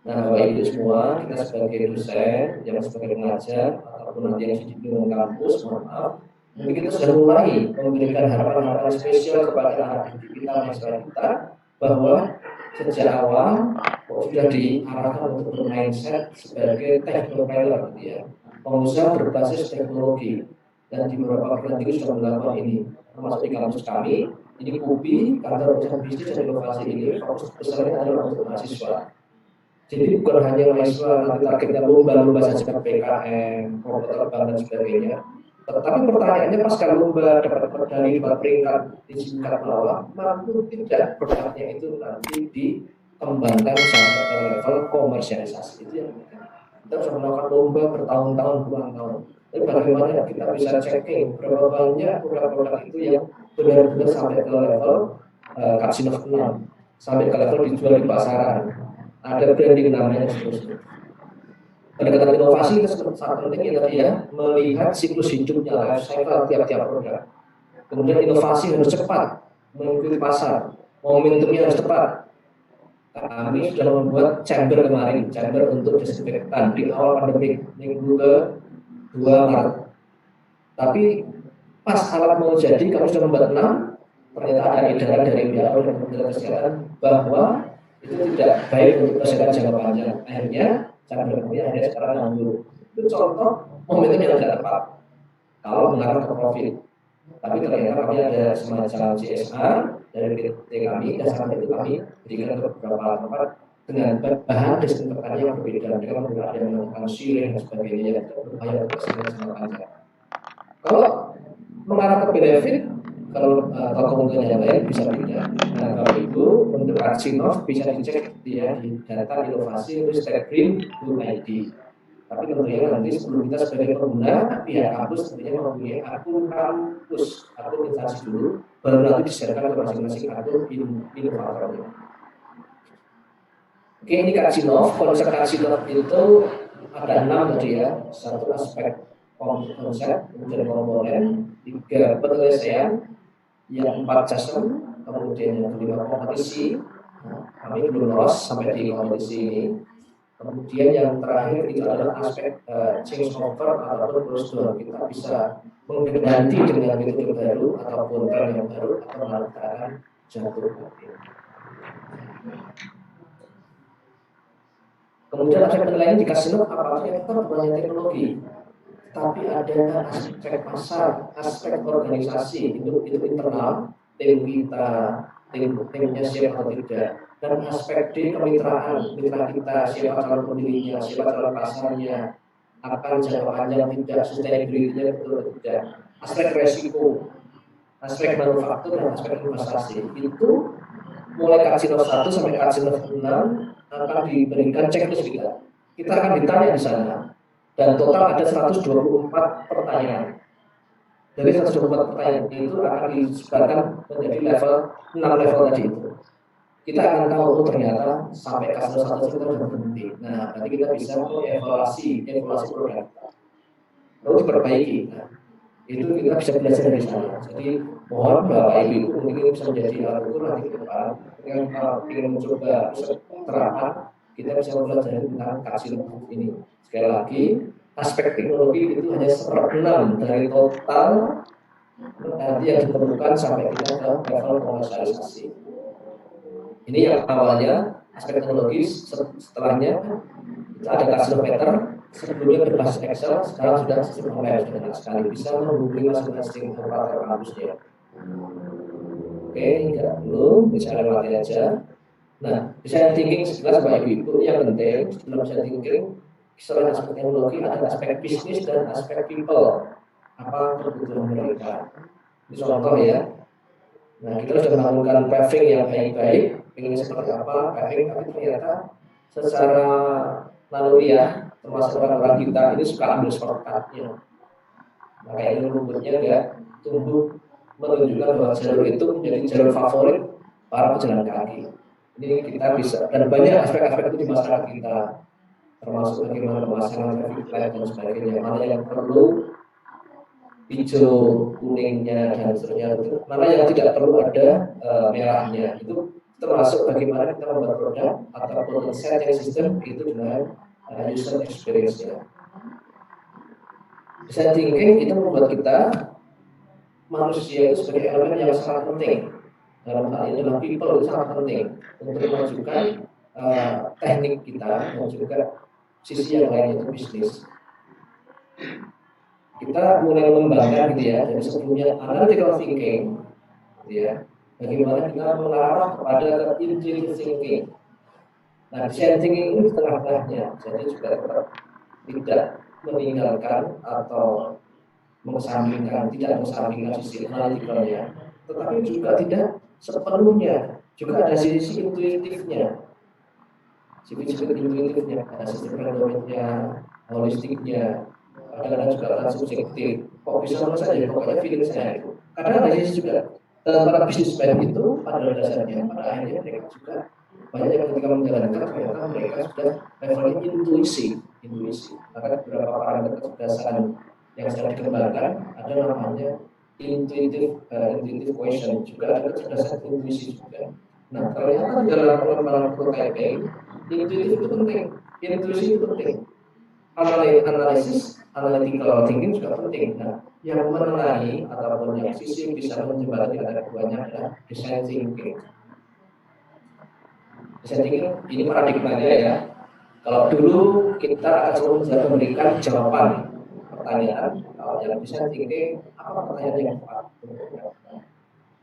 Nah, Bapak Ibu semua, kita sebagai dosen, yang sebagai pengajar ataupun nanti yang di kampus, mohon maaf, mungkin kita sudah mulai memberikan harapan-harapan spesial kepada anak didik kita, mahasiswa kita, bahwa sejak awal sudah diarahkan untuk bermindset sebagai teknopreneurship, gitu ya, pengusaha berbasis teknologi. Dan di beberapa perguruan tinggi sudah melakukan ini, termasuk di kampus kami. Ini KUBI, kantor usaha bisnis dan inovasi ini, fokus besarnya adalah untuk mahasiswa. Jadi bukan hanya mahasiswa nanti targetnya lomba saja PKM, robot terbang dan sebagainya. Tetapi pertanyaannya pas kalau lomba dapat medali, dapat peringkat di tingkat bawah, mampu tidak produknya itu nanti dikembangkan sampai ke level komersialisasi. Itu yang kita sudah melakukan lomba bertahun-tahun, puluhan tahun. Tapi bagaimana kita bisa checking berapa banyak produk-produk itu yang benar-benar sampai ke level Katsinov 6, sampai ke level dijual di pasaran. Ada branding namanya seterusnya. Pendekatan inovasi itu sangat penting ya tadi ya, melihat siklus hidupnya, life cycle tiap-tiap produk. Kemudian inovasi harus cepat, mengikuti pasar, momentumnya harus tepat. Kami sudah membuat chamber kemarin, chamber untuk disinfektan di awal pandemi minggu ke-2 Maret. Tapi pas alat mau jadi, kami sudah membuat 6, ternyata ada edaran dari WHO dan Kementerian Kesehatan bahwa itu tidak baik untuk kesehatan jangka panjang. Akhirnya chamber kami ada sekarang nganggur. Itu contoh momentum yang tidak tepat kalau mengarah ke profit. Tapi ternyata kami ada semacam CSR dari PT kami, dasarnya itu kami berikan ke beberapa tempat dengan bahan disinfektan yang berbeda. Mereka menggunakan yang menggunakan siling dan sebagainya yang berbahaya untuk kesehatan jangka panjang. Kalau mengarah ke benefit, kalau keuntungan yang lain bisa tidak. Nah, kalau itu untuk Archinov bisa dicek dia di data inovasi Ristek Green ID. Tapi tentunya nanti sebelum kita sebagai pengguna, pihak kampus tentunya mempunyai akun kampus, akun instansi dulu, baru nanti disiarkan ke masing-masing akun inovatornya. Oke, ini Karcinov. Konsep Karcinov itu ada 6 tadi ya. Satu aspek konsep, kemudian komponen, 3 penyelesaian, yang 4 jasem, kemudian yang 5 kompetisi. Nah, kami belum lolos sampai di kompetisi ini. Kemudian yang terakhir itu adalah aspek change over ataupun prosedur. Kita bisa mengganti dengan metode baru ataupun tren yang baru atau melakukan jatuh. Kemudian aspek lain dikasih apa ternyata bukan teknologi, tapi ada aspek pasar, aspek organisasi, itu internal, tim kita, timnya siap atau tidak, dan aspek D kemitraan, mitra kita, siapa calon pembelinya, siapa calon pasarnya, akan jangka panjang tidak, sustainability-nya betul atau tidak, aspek resiko, aspek manufaktur dan aspek investasi itu mulai Karcinov 1 sampai Karcinov 6 akan diberikan checklist kita. Kita akan ditanya di sana dan total ada 124 pertanyaan. Dari 124 pertanyaan itu akan disebarkan menjadi level 6 level tadi itu. Kita akan tahu ternyata sampai Karcinov 1 kita sudah berhenti. Nah, nanti kita bisa evaluasi produk lalu diperbaiki. Nah, itu kita bisa belajar dari sana. Jadi mohon Bapak Ibu mungkin bisa menjadi alat ukur nanti ke depan. Dengan ingin mencoba terapan, kita bisa belajar tentang Karcinov ini. Sekali lagi, aspek teknologi itu hanya 1/6 dari total nanti yang diperlukan sampai kita ke level komersialisasi. Ini yang awalnya aspek teknologis, setelahnya ada Karcinometer. Sebelumnya berbasis Excel, sekarang sudah sistem online dengan sekali bisa menghubungi masing-masing operator kampusnya. Oke, enggak dulu, bicara lagi aja. Nah, design thinking sekilas Bapak Ibu yang penting dalam design thinking selain aspek teknologi ada aspek bisnis dan aspek people. Apa kebutuhan mereka? Ini contoh ya. Nah, kita sudah melakukan paving yang baik-baik, ingin seperti apa paving, tapi ternyata secara naluriah termasuk orang-orang kita ini suka ambil shortcut-nya. Maka ini rumputnya enggak tumbuh menunjukkan bahwa jalur itu menjadi jalur favorit para pejalan kaki. Ini kita bisa, dan banyak aspek-aspek itu di masyarakat kita, termasuk bagaimana pemasangan traffic light dan sebagainya, mana yang perlu hijau, kuningnya dan seterusnya, mana yang tidak perlu ada merahnya. Itu termasuk bagaimana kita membuat produk ataupun setting sistem itu dengan user experience-nya. Design thinking itu membuat kita manusia itu sebagai elemen yang sangat penting. Dalam hal ini adalah people itu sangat penting untuk memajukan teknik kita dan juga sisi yang lain itu bisnis. Kita mulai mengembangkan gitu ya, dari sebelumnya analytical thinking, gitu ya, bagaimana kita mengarah kepada intuitive thinking. Nah, design thinking ini tengah-tengahnya, jadi juga tetap tidak meninggalkan atau tidak mengesampingkan sisi analyticalnya, tetapi juga tidak sepenuhnya, juga ada sisi intuitifnya, ada sisi predominannya, holistiknya, kadang-kadang juga ada subjektif. Kok bisa sama saja, pokoknya feeling saya itu. Kadang ada sisi juga para bisnismen itu pada dasarnya, pada akhirnya mereka juga banyak yang ketika menjalankan ternyata mereka sudah levelnya intuisi. Maka beberapa parameter kecerdasan yang sedang dikembangkan ada namanya intuitive question, juga ada kecerdasan intuisi juga. Nah, ternyata dalam pengembangan prototyping intuitif itu penting, intuisi itu penting, analisis analytical thinking juga penting. Nah, yang menengahi ataupun yang sisi bisa menjembatani antara keduanya adalah design thinking. Design thinking ini paradigmanya ya. Kalau dulu kita akan selalu memberikan jawaban pertanyaan, kalau yang design thinking, apa pertanyaan yang tepat.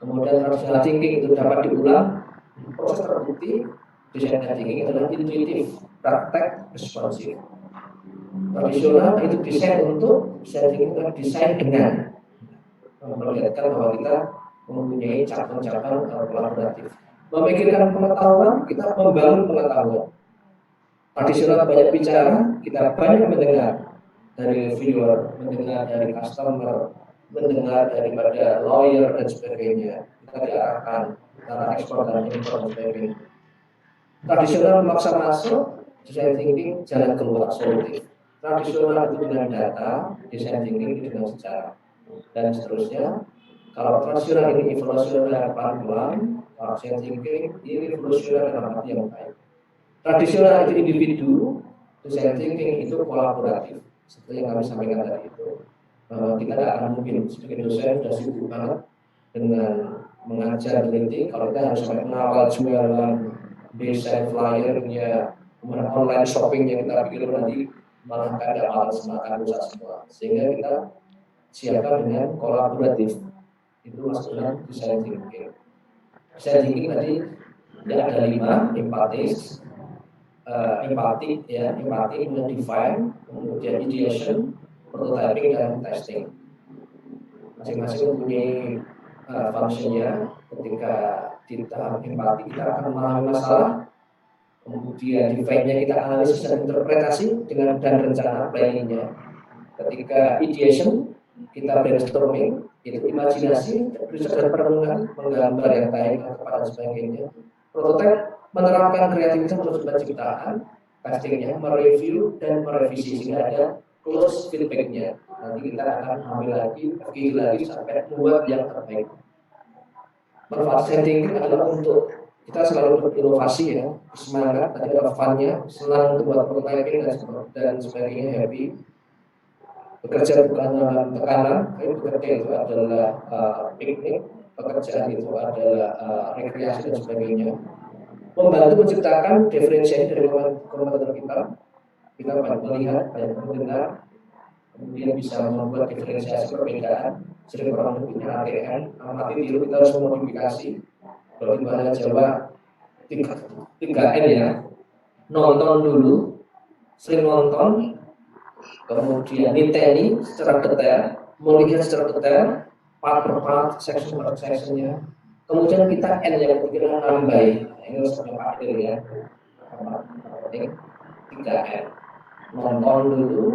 Kemudian rational thinking itu dapat diulang, proses terbukti. Design thinking adalah intuitif, praktek, responsif. Tradisional itu desain untuk, design thinking adalah desain dengan memperlihatkan bahwa kita mempunyai cabang-cabang kolaboratif. Memikirkan pengetahuan, kita membangun pengetahuan. Tradisional banyak bicara, kita banyak mendengar dari viewer, mendengar dari customer, mendengar daripada lawyer dan sebagainya. Kita diarahkan antara ekspor dan impor dan sebagainya. Tradisional memaksa masuk, design thinking jalan keluar solutif. Tradisional itu dengan data, design thinking itu dengan sejarah dan seterusnya. Kalau tradisional ini evolusional pelan-pelan, kalau design thinking ini evolusional dalam arti yang baik. Tradisional itu individu, design thinking itu kolaboratif. Seperti yang kami sampaikan tadi itu, kita tidak akan mungkin sebagai dosen sudah sibuk banget dengan mengajar peneliti kalau kita harus sampai mengawal jualan, desain flyernya, kemudian online shopping yang kita pikir nanti malah ada malas makan rusak semua. Sehingga kita siapkan dengan kolaboratif. Itu maksudnya design thinking. Design thinking tadi ya ada 5, empatis, empati, kemudian define, kemudian ideation, prototyping dan testing. Masing-masing mempunyai fungsinya. Ketika di tahap empati kita akan memahami masalah, kemudian define-nya kita analisis dan interpretasi dengan dan rencana planningnya. Ketika ideation kita brainstorming, itu imajinasi, riset dan perenungan, menggambar yang baik kepada sebagainya. Prototype menerapkan kreativitas untuk penciptaan, testingnya, mereview dan merevisi sehingga ada close feedbacknya. Nanti kita akan ambil lagi, pergi lagi sampai membuat yang terbaik. Manfaat thinking adalah untuk kita selalu berinovasi ya, semangat, tadi ada fun-nya, senang untuk buat prototyping dan sebagainya, happy. Bekerja bukan dalam tekanan, bekerja itu adalah piknik, pekerjaan itu adalah rekreasi dan sebagainya. Membantu menciptakan diferensiasi dari kompetitor kita banyak melihat, banyak mendengar, kemudian bisa membuat diferensiasi perbedaan. Sering orang punya ATN, amati tiru kita harus memodifikasi. Kalau di bahasa Jawa 3N ya, nonton dulu, sering nonton, kemudian niteni secara detail, melihat secara detail, part per part, section per sectionnya. Kemudian kita N yang berkira nambahin. Ini harus Pak Dir ya. Penting 3N. Nonton dulu,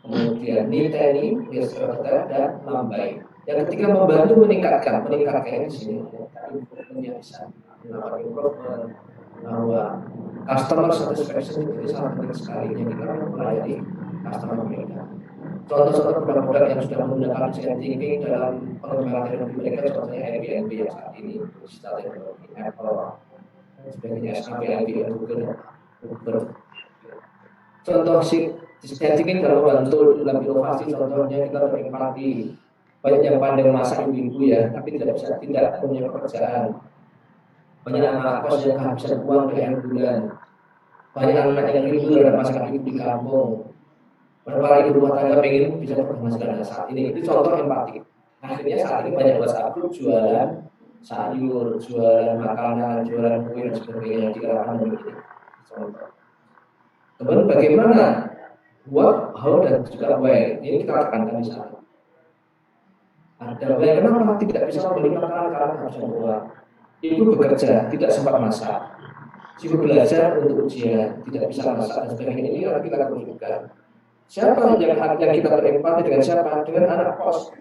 kemudian niteni, secara detail dan nambahin. Yang ketiga membantu meningkatkan di sini. Improvement-nya bisa. Improvement bahwa customer satisfaction itu sangat penting sekali yang kita melayani customer mereka. Contoh-contoh produk-produk yang sudah menggunakan design thinking dalam pengembangan teknologi mereka, contohnya Airbnb yang saat ini, digital teknologi, Apple, sebagainya, SAP, IBM, Google, Uber. Contoh design thinking dalam membantu dalam inovasi, contohnya kita berempati. Banyak yang pandai masak ibu-ibu ya, tapi tidak punya pekerjaan. Banyak anak kos yang kehabisan uang di akhir bulan. Banyak anak yang rindu dan masakan ibu di kampung. Para ibu rumah tangga pengen bisa berpenghasilan saat ini. Itu contoh empati. Akhirnya saat ini banyak WhatsApp group jualan sayur, jualan makanan, jualan kue dan sebagainya di kalangan ini. Contoh. Kemudian bagaimana what, how dan juga where. Ini kita tekankan di sana. Ada where, kenapa tidak bisa membeli makanan karena harus uang. Ibu bekerja, tidak sempat masak. Ibu belajar untuk ujian, tidak bisa masak dan sebagainya. Ini yang kita tunjukkan. Siapa yang kita berempati dengan siapa? Dengan anak kos.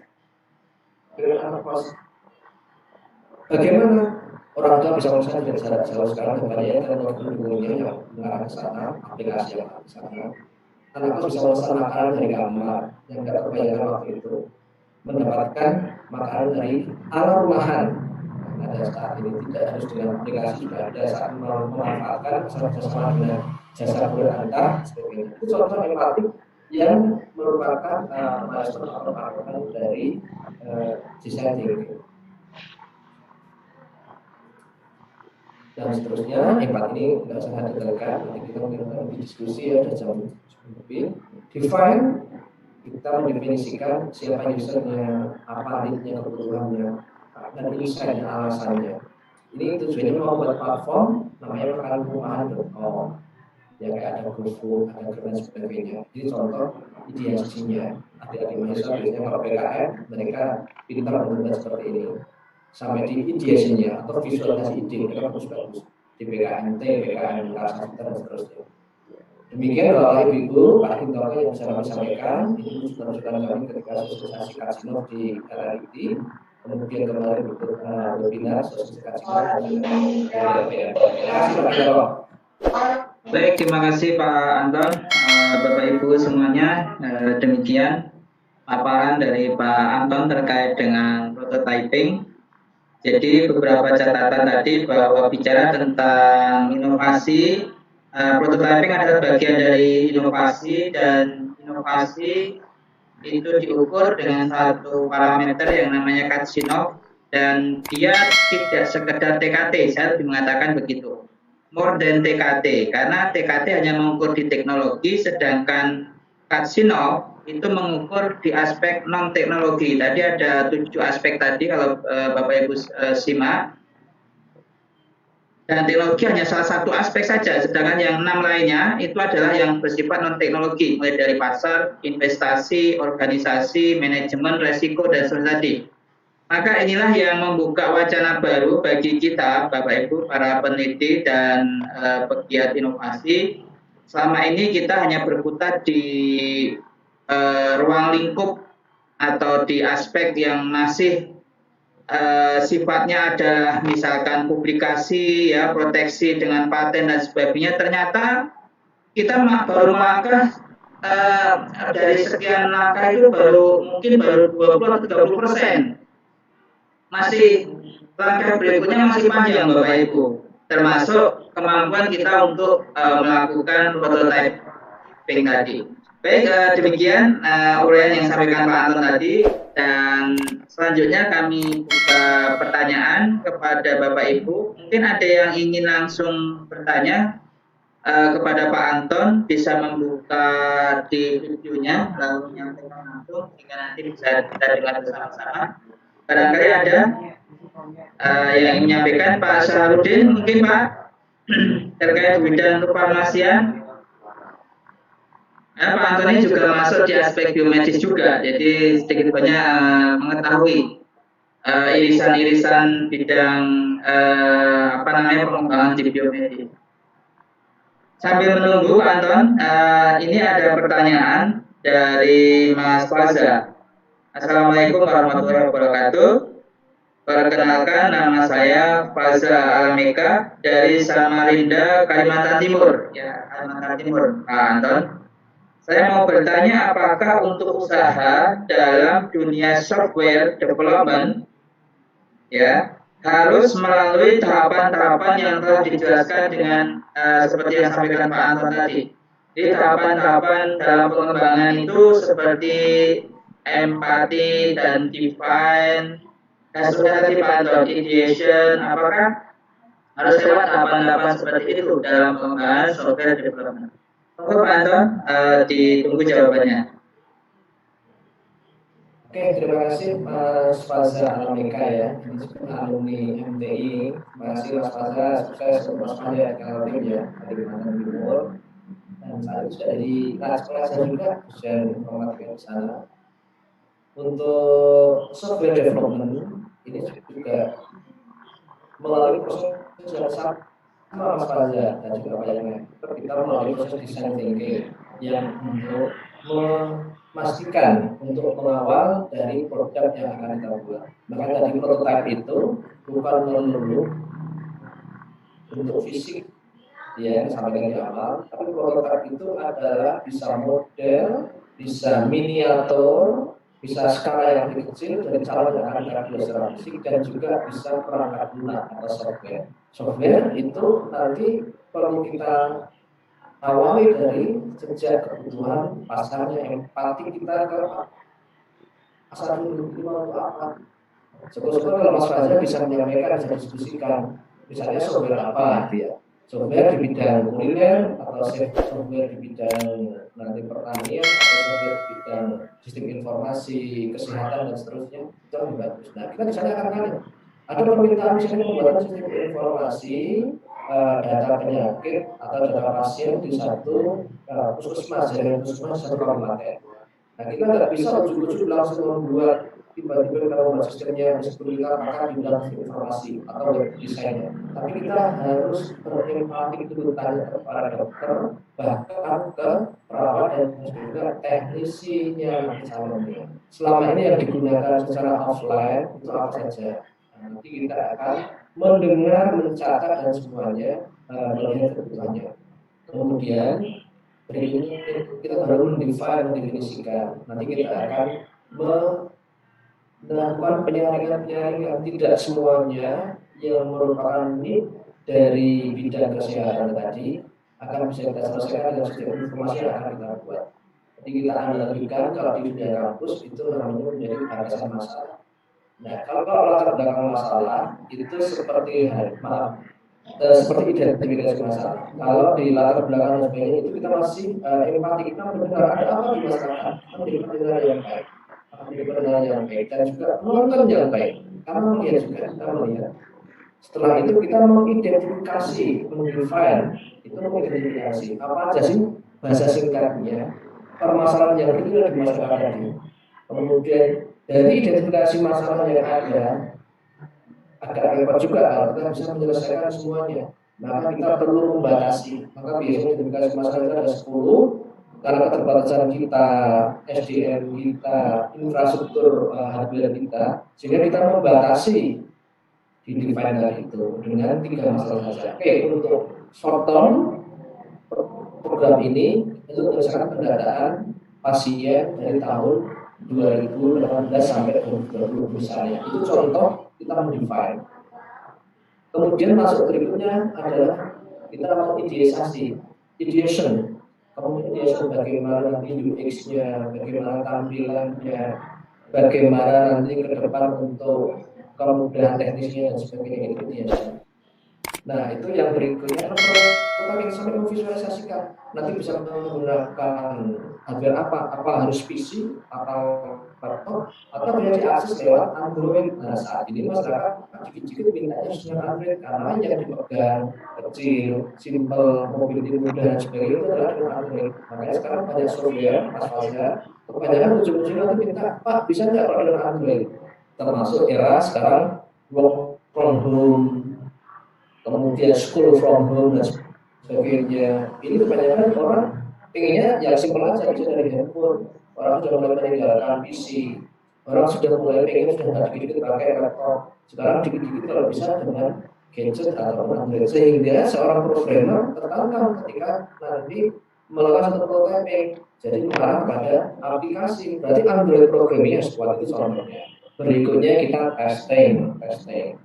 Dengan anak kos. Bagaimana orang tua bisa masak dengan cara jauh sekarang banyak teknologi pendukungnya yang mengarah ke sana, aplikasi yang ke sana. Anak kos bisa masak makanan dari kamar yang tidak terbayangkan waktu itu. Mendapatkan makanan dari ala rumahan. Ada saat ini tidak harus dengan aplikasi, sudah ada saat memanfaatkan bersama-sama dengan jasa kurir antar sebagainya. Itu contoh empati yang merupakan milestone atau pengembangan dari design thinking. Dan seterusnya, empati ini tidak sangat detailkan. Nanti kita mungkin diskusi ada jam lebih. Define kita mendefinisikan siapa usernya, apa leadnya, kebutuhannya, dan insight dan alasannya. Ini tujuannya membuat platform namanya peranrumahan.com. Ya kayak ada GoFood, ada Grab dan sebagainya. Jadi contoh ideasinya, adik-adik mahasiswa biasanya kalau PKN mereka pintar membuat seperti ini. Sampai di ideasinya atau visualisasi ide mereka bagus-bagus di PKNT, PKN Kasabta dan seterusnya. Demikian Bapak Ibu, Pak Hinton yang bisa kami sampaikan. Ini masukan kami ketika sosialisasi kasino di RRIT. Kemudian kemarin ikut webinar sosialisasi kasino di DPR. Terima kasih Pak Hinton. Baik, terima kasih Pak Anton. Bapak Ibu semuanya, demikian paparan dari Pak Anton terkait dengan prototyping. Jadi beberapa catatan tadi bahwa bicara tentang inovasi, prototyping adalah bagian dari inovasi dan inovasi itu diukur dengan satu parameter yang namanya Katchinov dan dia tidak sekedar TKT, saya lebih mengatakan begitu. More than TKT, karena TKT hanya mengukur di teknologi, sedangkan Katchinov itu mengukur di aspek non teknologi. Tadi ada 7 aspek tadi kalau Bapak Ibu simak. Dan teknologi hanya salah satu aspek saja, sedangkan yang 6 lainnya itu adalah yang bersifat non teknologi, mulai dari pasar, investasi, organisasi, manajemen, resiko dan seterusnya tadi. Maka inilah yang membuka wacana baru bagi kita, Bapak Ibu, para peneliti dan pegiat inovasi. Selama ini kita hanya berkutat di ruang lingkup atau di aspek yang masih sifatnya adalah misalkan publikasi, ya, proteksi dengan paten dan sebagainya. Ternyata kita baru melangkah dari sekian langkah itu mungkin baru 20 atau 30%. Masih langkah berikutnya masih panjang Bapak Ibu, termasuk kemampuan kita untuk melakukan prototyping tadi. Baik, demikian uraian yang disampaikan Pak Anton tadi, dan selanjutnya kami buka pertanyaan kepada Bapak Ibu. Mungkin ada yang ingin langsung bertanya kepada Pak Anton, bisa membuka di videonya lalu menyampaikan langsung sehingga nanti bisa kita dengar bersama-sama. Barangkali ada yang ingin menyampaikan. Pak Syahrudin mungkin Pak terkait bidang kefarmasian. Pak Antoni juga masuk di aspek biomedis juga, jadi sedikit banyak mengetahui irisan-irisan bidang pengembangan di biomedis. Sambil menunggu Pak Anton, ini ada pertanyaan dari Mas Faza. Assalamualaikum warahmatullahi wabarakatuh. Perkenalkan, nama saya Faza Almeka dari Samarinda, Kalimantan Timur. Ya, Kalimantan Timur, Pak Anton. Saya mau bertanya, apakah untuk usaha dalam dunia software development, ya, harus melalui tahapan-tahapan yang telah dijelaskan dengan seperti yang disampaikan Pak Anton tadi. Jadi tahapan-tahapan dalam pengembangan itu seperti empati dan define, dan seperti tadi Pak Anton, ideation, apakah harus lewat tahapan-tahapan seperti itu dalam pengembangan software development? Monggo Pak Anton, ditunggu jawabannya. Oke, terima kasih Mas Faza Alamika ya. Ini sebenarnya alumni MTI. Terima kasih Mas Faza, sukses untuk Mas Faza kalau tim ya dari Kalimantan Timur. Dan saat itu sudah di kelas juga, sudah informatika di sana. Untuk software development ini juga melalui proses yang sama Mas Faza dan juga Pak Yang. Kita melalui proses design thinking yang untuk memastikan untuk mengawal dari produk yang akan kita buat. Maka tadi prototipe itu bukan melulu bentuk fisik ya sampai di awal, tapi prototipe itu adalah bisa model, bisa miniatur, bisa skala yang lebih kecil dari calon yang akan kita buat secara fisik, dan juga bisa perangkat lunak atau software. Software itu nanti perlu kita awali dari sejak kebutuhan pasarnya, empati kita ke pasar itu apa. Sebetulnya kalau Mas Faza bisa menyampaikan, bisa diskusikan, misalnya software apa gitu ya, software di bidang kuliner atau atau software di bidang nanti pertanian atau software di bidang sistem informasi, kesehatan dan seterusnya itu lebih bagus. Nah kita misalnya akan ada permintaan misalnya pembuatan sistem informasi data penyakit atau data pasien di satu puskesmas, jaringan puskesmas satu kabupaten. Nah kita nggak bisa ujuk-ujuk langsung membuat tiba-tiba kita membuat sistemnya meskipun kita pakar di dalam sistem informasi atau web desainnya, tapi kita harus berempati dulu tanya kepada dokter, bahkan ke perawat dan juga teknisinya calonnya. Selama ini yang digunakan secara offline itu apa saja? Nah, nanti kita akan mendengar, mencatat dan semuanya melihat kebutuhannya. Kemudian berikutnya kita baru mendefinisikan. Nanti kita akan melakukan penyaringan tidak semuanya yang merupakan need dari bidang kesehatan tadi akan bisa kita selesaikan dengan sistem informasi yang akan kita buat. Jadi kita analogikan kalau di dunia kampus itu namanya menjadi batasan masalah. Nah kalau latar belakang masalah itu seperti seperti identifikasi masalah. Kalau di latar belakang dan sebagainya itu kita masih empati, kita mendengar ada apa di masyarakat, kita menjadi pendengar yang baik, menjadi pendengar yang baik dan juga penonton yang baik. Karena melihat juga kita melihat. Setelah itu kita mengidentifikasi, mendefine, itu mengidentifikasi apa aja sih bahasa singkatnya permasalahan yang real di masyarakat ini. Kemudian dari identifikasi masalah yang ada agak repot juga kalau kita bisa menyelesaikan semuanya. Maka kita perlu membatasi. Maka biasanya identifikasi masalah itu ada 10 karena keterbatasan kita, SDM kita, infrastruktur hardware kita, sehingga kita membatasi di define itu dengan 3 masalah saja. Oke, untuk short term program ini itu berdasarkan pendataan pasien dari tahun 2018 sampai 2020 misalnya. Itu contoh kita mendefine. Kemudian masuk berikutnya adalah kita mau ideation. Kemudian ideation bagaimana nanti UX-nya, bagaimana tampilannya, bagaimana nanti ke depan untuk kemudahan teknisnya dan sebagainya itu ideation. Nah itu yang berikutnya kita sampai memvisualisasikan nanti bisa menggunakan hardware apa harus PC atau laptop atau bisa diakses lewat Android. Nah saat ini masyarakat dikit-dikit mintanya sudah Android karena yang dipegang kecil, simple, mobility mudah dan sebagainya itu adalah dengan Android. Makanya sekarang banyak software, Mas Fajar, kebanyakan ujung-ujungnya nanti minta, Pak bisa nggak kalau dengan Android? Termasuk era sekarang work from home, kemudian school from home dan sebagainya. Ini kebanyakan orang pengennya yang simpel aja, bisa dari handphone. Orang sudah mulai meninggalkan PC. Orang sudah mulai pengen sudah dikit-dikit pakai laptop. Sekarang dikit-dikit kalau bisa dengan gadget atau Android. Sehingga seorang programmer tertantang ketika nanti melakukan satu prototyping. Jadi mengarah pada aplikasi. Berarti Android programming sekuat itu contohnya. Berikutnya kita testing.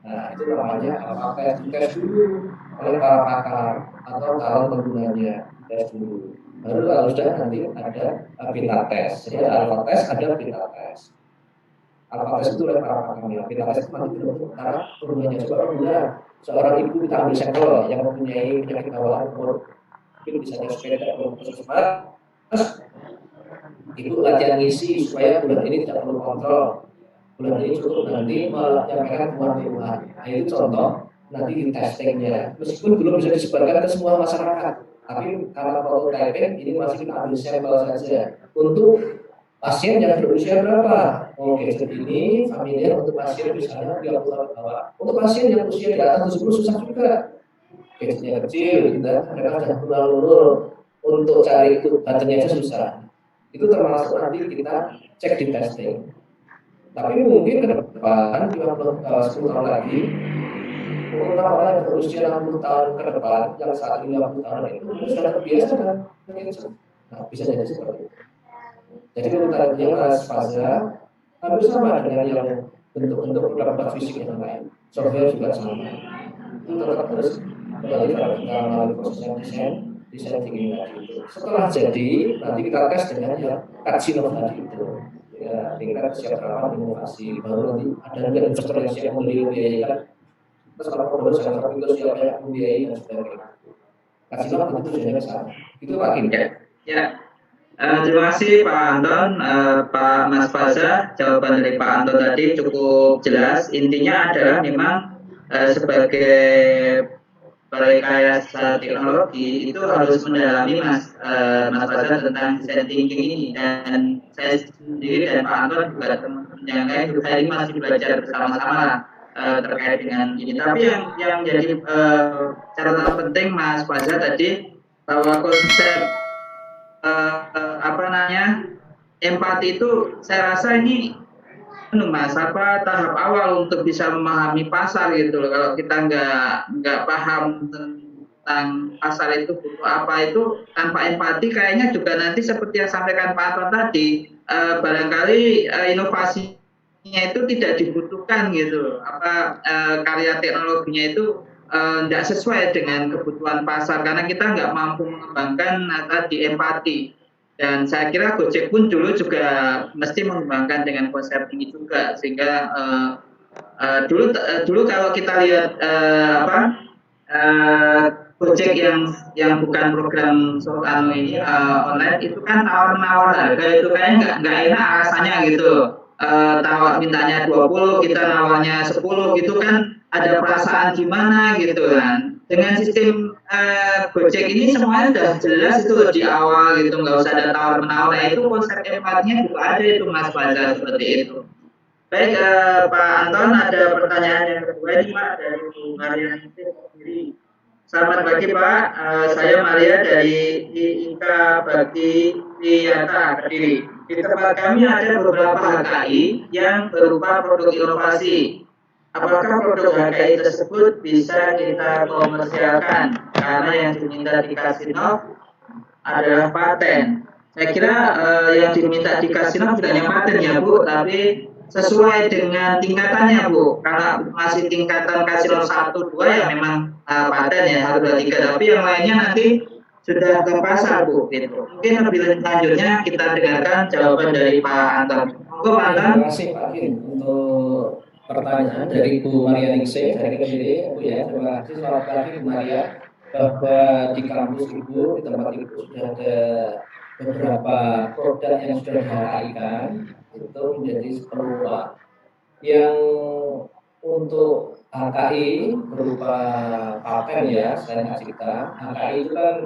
Nah itu namanya apakah tes dulu oleh para pakar atau calon penggunanya, tes dulu. Baru kalau sudah nanti ada beta test. Jadi ada alpha test, ada beta test. Alpha test itu oleh para pakarnya. Beta test itu nanti karena penggunanya seorang ibu kita ambil sampel yang mempunyai penyakit bawaan umur mungkin misalnya sepeda atau puskesmas, ibu latihan ngisi supaya bulan ini tidak perlu kontrol. Bulan ini cukup nanti menyampaikan keluhan. Nah itu contoh nanti di testingnya. Meskipun belum bisa disebarkan ke semua masyarakat, tapi karena prototyping ini masih kita ambil sampel saja. Untuk pasien yang berusia berapa? Oke, jadi ini familiar untuk pasien misalnya 30 tahun ke bawah. Untuk pasien yang usia di atas 70 susah juga. Gadgetnya kecil, gitu. Mereka sudah pulang untuk cari baterainya aja susah. Itu termasuk nanti kita cek di testing. Tapi mungkin ke depan 10 tahun lagi orang yang berusia 60 tahun ke depan yang saat ini 50 tahun itu sudah terbiasa dengan gadget. Nah bisa jadi seperti itu. Jadi urutannya Mas Faza hampir sama dengan yang bentuk-bentuk produk fisik yang lain. Software juga sama. Itu tetap harus kembali kalau kita melalui proses desain thinking tadi itu. Setelah jadi nanti kita tes dengan yang kajian tadi itu. Ya, tingkat kesiapan inovasi baru nanti ada nggak investor yang siap membiayai, terus kalau baru saya itu siapa yang membiayai dan sebagainya. kasih waktu itu sudah besar. Itu Pak Kim. Ya. Terima kasih Pak Anton, Pak Mas Faza. Jawaban dari Pak Anton tadi cukup jelas. Intinya adalah memang sebagai rekayasa teknologi itu harus mendalami Mas Faza tentang design thinking ini, dan saya sendiri dan Pak Anton juga teman-teman yang lain juga ini masih belajar bersama-sama terkait dengan ini. Tapi yang jadi catatan penting Mas Faza tadi, bahwa konsep empati itu saya rasa ini Mas, tahap awal untuk bisa memahami pasar gitu loh. Kalau kita nggak paham tentang pasar itu butuh apa, itu tanpa empati kayaknya juga nanti seperti yang sampaikan Pak Anton tadi, barangkali inovasinya itu tidak dibutuhkan gitu. Karya teknologinya itu tidak sesuai dengan kebutuhan pasar karena kita nggak mampu mengembangkan tadi empati. Dan saya kira Gojek pun dulu juga mesti mengembangkan dengan konsep ini juga, sehingga dulu kalau kita lihat Gojek yang bukan program ini online itu kan tawar-menawar harga, itu kayaknya nggak enak rasanya gitu. Tawar mintanya 20, kita nawarnya 10 gitu kan, ada perasaan gimana gitu kan. Dengan sistem Gojek ini semuanya sudah jelas itu di awal gitu, nggak usah ada tawar-menawar. Nah, itu konsep empatinya juga ada itu Mas Faza, seperti itu. Baik, Pak Anton, ada pertanyaan yang kedua ini Pak dari Bu Maria sendiri. Selamat pagi Pak, saya Maria dari IIK Bakti Wiyata Kediri. Di tempat kami ada beberapa HKI yang berupa produk inovasi. Apakah produk HKI tersebut bisa kita komersialkan? Karena yang diminta di Kasino adalah paten. Saya kira yang diminta di Kasino bukan yang paten ya Bu, tapi sesuai dengan tingkatannya Bu. Karena masih tingkatan Kasino 1, 2 ya memang paten ya 1, 2, 3. Tapi yang lainnya nanti sudah ke pasar Bu. Gitu. Mungkin lebih lanjutnya kita dengarkan jawaban dari Pak Anton. Monggo Pak Anton. Terima kasih Pak Kim untuk pertanyaan dari Bu Maria Ningsih dari Kediri. Bu ya, terima kasih. Selamat pagi Bu Maria. Bahwa di kampus Ibu, di tempat Ibu sudah ada beberapa produk yang sudah dihakaikan, itu menjadi peluang yang untuk HKI berupa paten ya, selain hak cipta. HKI itu kan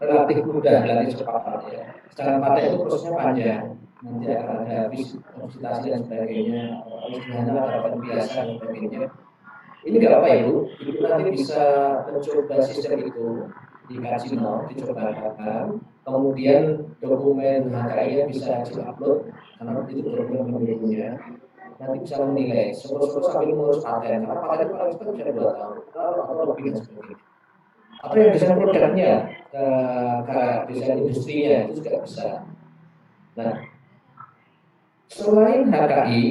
relatif mudah, relatif cepat ya. Sedangkan paten itu prosesnya panjang, nanti akan ada visitasi dan sebagainya, ujian harapan biasa dan sebagainya. Ini nggak apa ya Bu, Ibu nanti bisa mencoba sistem itu di Kasino, dicoba-cobakan, kemudian dokumen HKI bisa di-upload, karena itu program pendukungnya. Nanti bisa menilai, sepuluh sampai mengurus paten, karena paten itu paling cepat bisa 2 tahun, atau lebih dan sebagainya. Atau yang desain produknya, desain industrinya, itu juga bisa. Nah, selain HKI,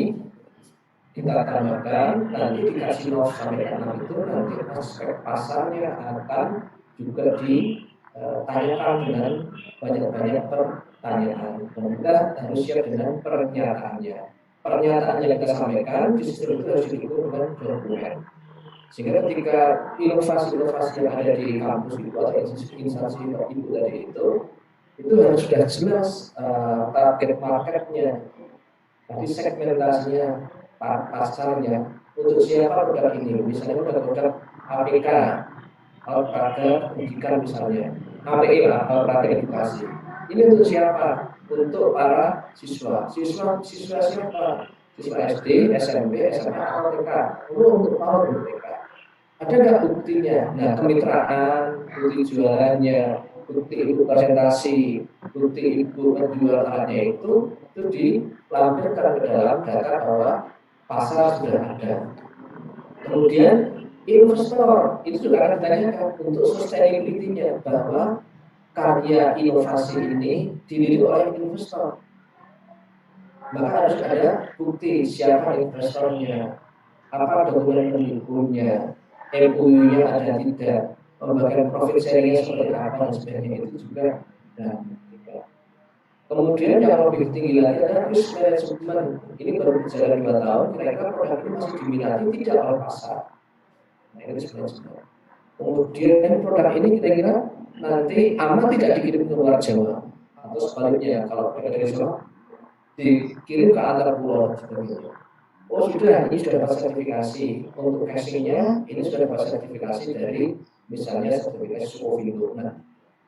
kita tambahkan nanti di Kasino sampai 6 itu nanti aspek pasarnya akan juga ditanyakan dengan banyak-banyak pertanyaan. Kita harus siap dengan pernyataannya. Pernyataan yang kita sampaikan justru itu harus didukung dengan dokumen. Sehingga ketika inovasi-inovasi yang ada di kampus itu atau instansi Ibu tadi itu harus sudah jelas target marketnya, nanti segmentasinya, pasarnya, untuk siapa produk ini. Misalnya produk APK, olahraga pendidikan misalnya, API olahraga edukasi. Ini untuk siapa? Untuk para siswa. Siswa siapa? Siswa SD, SMP, SMA, atau TK. Untuk tahun TK. Ada nggak buktinya? Nah, kemitraan, bukti jualannya, bukti ibu presentasi, bukti ibu penjualannya itu dilampirkan ke dalam data bahwa pasar sudah ada. Kemudian investor itu juga akan ditanyakan untuk sustainability-nya, bahwa karya inovasi ini dilirik oleh investor. Maka harus ada bukti siapa investornya, apa dokumen pendukungnya, MOU-nya ada tidak, pembagian profit sharing-nya seperti apa dan sebagainya, itu juga. Nah, kemudian yang lebih tinggi lagi adalah risk management. Ini baru berjalan 2 tahun, kira-kira produk ini masih diminati tidak oleh pasar. Nah, ini risk management. Kemudian produk ini kira-kira nanti aman tidak dikirim ke luar Jawa, atau sebaliknya kalau mereka dari Jawa dikirim ke antar pulau sebagainya. Oh sudah, ini sudah dapat sertifikasi untuk casingnya, ini sudah dapat sertifikasi dari misalnya sertifikasi Sukovindo. Nah,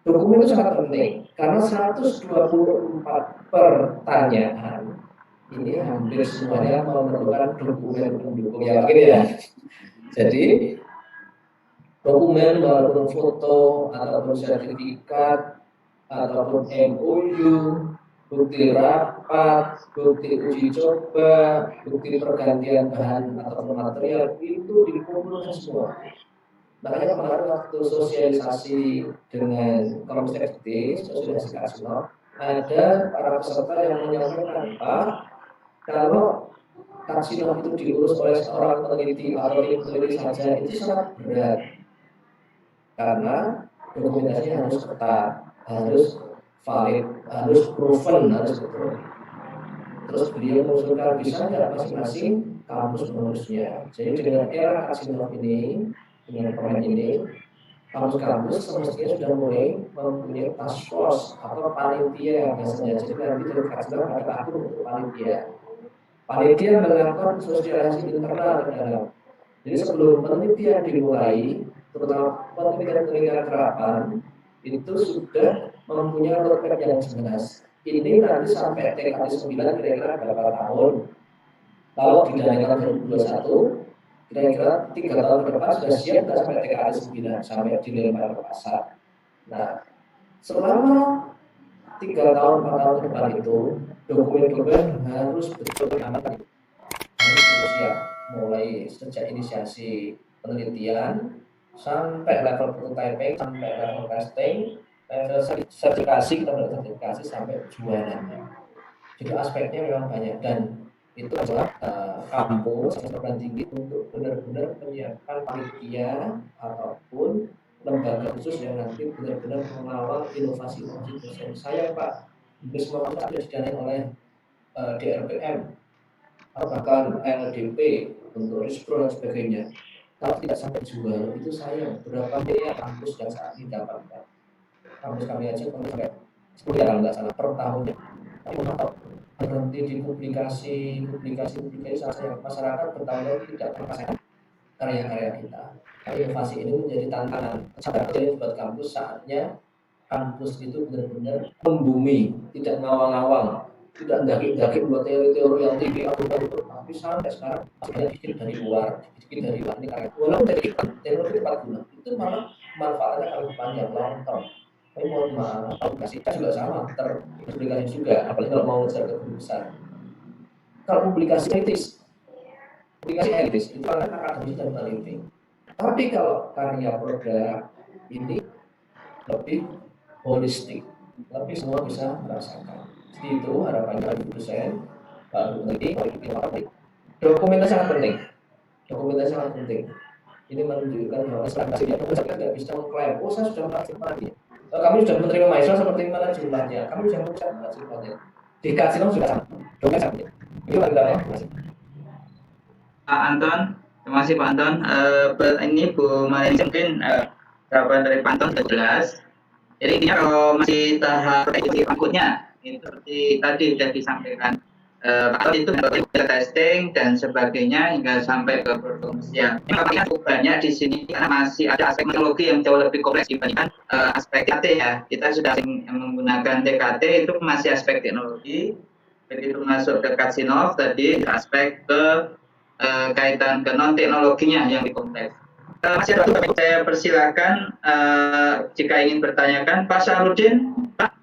dokumen itu sangat penting karena 124 pertanyaan ini hampir semuanya memerlukan dokumen pendukung ya mungkin ya. Jadi dokumen walaupun foto ataupun sertifikat ataupun MOU, bukti rapat, bukti uji coba, bukti pergantian bahan ataupun material itu dikumpulkan semua. Makanya kemarin waktu sosialisasi dengan Komstek sosialisasi Kasino, ada para peserta yang menyampaikan, Pak, kalau Kasino itu diurus oleh seorang peneliti atau tim peneliti saja itu sangat berat. Karena dokumentasinya harus ketat, harus valid, harus proven, harus betul. Terus beliau mengusulkan bisa nggak masing-masing kampus mengurusnya. Jadi dengan era Kasino ini, dengan permen ini, kampus-kampus semestinya sudah mulai mempunyai task force atau panitia biasanya. Jadi nanti dari Kasino ada akun untuk panitia. Panitia melakukan sosialisasi internal ke dalam. Jadi sebelum penelitian dimulai, terutama penelitian terapan, itu sudah mempunyai roadmap yang jelas. Ini nanti sampai TKD 9 kira-kira berapa tahun? Kalau dijalankan 2021, kira-kira 3 tahun ke depan sudah siap nggak sampai TKD 9 sampai dilempar ke pasar. Nah, selama 3 tahun 4 tahun ke depan itu dokumen-dokumen harus betul aman, harus siap mulai sejak inisiasi penelitian sampai level prototyping, sampai level testing, level sertifikasi, sertifikasi sampai jualannya. Jadi aspeknya memang banyak dan itu adalah kampus perguruan tinggi untuk benar-benar menyiapkan panitia ataupun lembaga khusus yang nanti benar-benar mengawal inovasi-inovasi dosen. Saya Pak, hampir semua kampus sudah didanai oleh DRPM atau bahkan LDP untuk riskro dan sebagainya. Kalau tidak sampai jual itu sayang. Berapa miliar kampus yang saat ini dapat? Kampus kami aja sampai 10 ya kalau nggak salah per tahunnya. Tapi kalau berhenti di publikasi saja masyarakat bertahun-tahun tidak merasakan karya-karya kita. Inovasi ini menjadi tantangan. Jadi buat kampus saatnya kampus itu benar-benar membumi, tidak ngawang-ngawang, tidak daging-daging buat teori-teori yang tinggi tapi sampai sekarang masih bikin dari luar ini karya walaupun dari teknologi 4 guna itu malah manfaatnya kalau panjang long term. Tapi mohon maaf, aplikasi juga sama terpublikasi juga, apalagi kalau mau ngejar ke guru besar. Kalau publikasi elitis itu kan akademis dan peneliti. Tapi kalau karya produk ini lebih holistik, tapi semua bisa merasakan. Jadi itu harapannya dari dosen, Pak peneliti, dokumentasi sangat penting. Dokumentasi sangat penting. Ini menunjukkan bahwa strategi dia tidak bisa mengklaim, oh saya sudah melakukan. Kami sudah menerima mahasiswa seperti mana jumlahnya, kami sudah menerima mana jumlahnya. Di Kasino sudah sama, dokumentasi. Itu antara Pak Anton, terima kasih Pak Anton. Ini Bu Marin mungkin jawaban dari Pak Anton sudah jelas. Jadi intinya kalau masih tahap berikutnya itu seperti tadi sudah disampaikan Pak Anton itu testing dan sebagainya hingga sampai ke produksian. Ini cukup banyak di sini karena masih ada aspek teknologi yang jauh lebih kompleks dibandingkan aspek TKT ya. Kita sudah menggunakan TKT itu masih aspek teknologi. Begitu masuk ke Kasino tadi aspek ke kaitan ke non teknologinya yang dikompleks. Masih ada waktu, saya persilakan jika ingin bertanyakan Pak Sahrudin, Pak,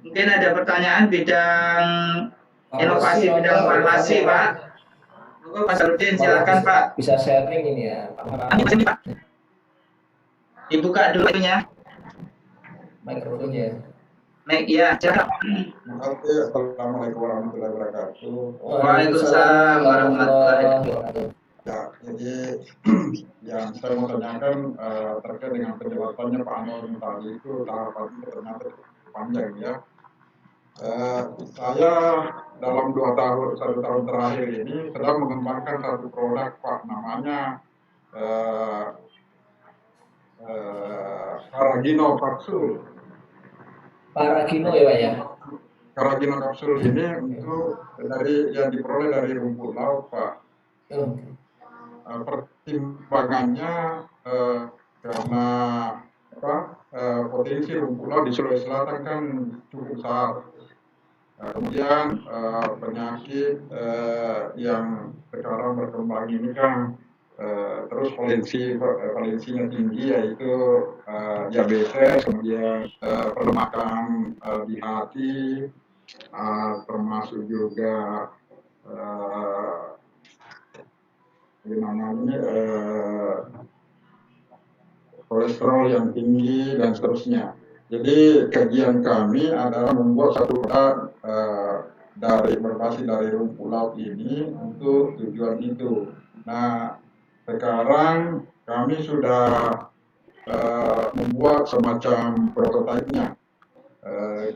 mungkin ada pertanyaan bidang inovasi bidang farmasi Pak. Pak Sahrudin silakan Pak. Bisa sharing ini ya Pak. Dibuka dulu ya mikrofonnya. Ya, silakan. Oke, assalamualaikum warahmatullahi wabarakatuh. Waalaikumsalam warahmatullahi wabarakatuh. Ya, jadi yang saya mau tanyakan terkait dengan penjelasannya Pak Anwar tadi itu tahapannya ternyata panjang ya. Saya dalam 1 tahun terakhir ini sedang mengembangkan satu produk Pak, namanya Carragino kapsul. Paragino ya Pak ya? Carragino kapsul ini untuk yang diperoleh dari rumput laut, Pak. Pertimbangannya karena potensi rumput laut di Sulawesi Selatan kan cukup besar. Kemudian penyakit yang sekarang berkembang ini kan terus valensinya tinggi, yaitu diabetes, kemudian pelemahan di hati, termasuk juga kolesterol yang tinggi dan seterusnya. Jadi kajian kami adalah membuat satu produk berbasis dari rumput laut ini untuk tujuan itu. Nah, sekarang kami sudah membuat semacam prototipenya.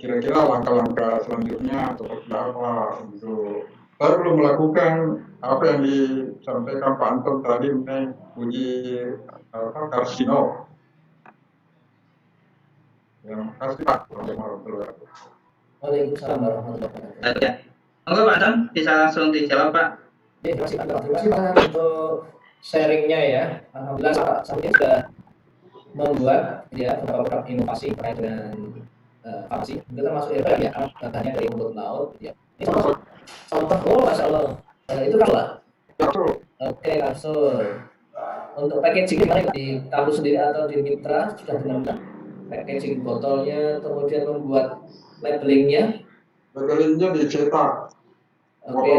Kira-kira langkah-langkah selanjutnya seperti apa untuk. Saya belum melakukan apa yang disampaikan Pak Anton tadi mengenai uji karsino. Terima kasih Pak. Waalaikumsalam warahmatullahi wabarakatuh. Ya. Monggo Pak Anton bisa langsung dijawab Pak. Terima kasih Pak untuk sharingnya ya. Alhamdulillah Pak Samir sudah membuat ya beberapa produk inovasi terkait dengan farmasi. Itu termasuk ya datanya dari rumput laut. Ya. Ini contoh, Masya Allah. Itu kan lah. Oke, kapsul. Untuk packaging gimana di Talu sendiri atau di Mitra sudah benar-benar packaging botolnya, kemudian membuat labelingnya. Labelingnya dicetak. Oke,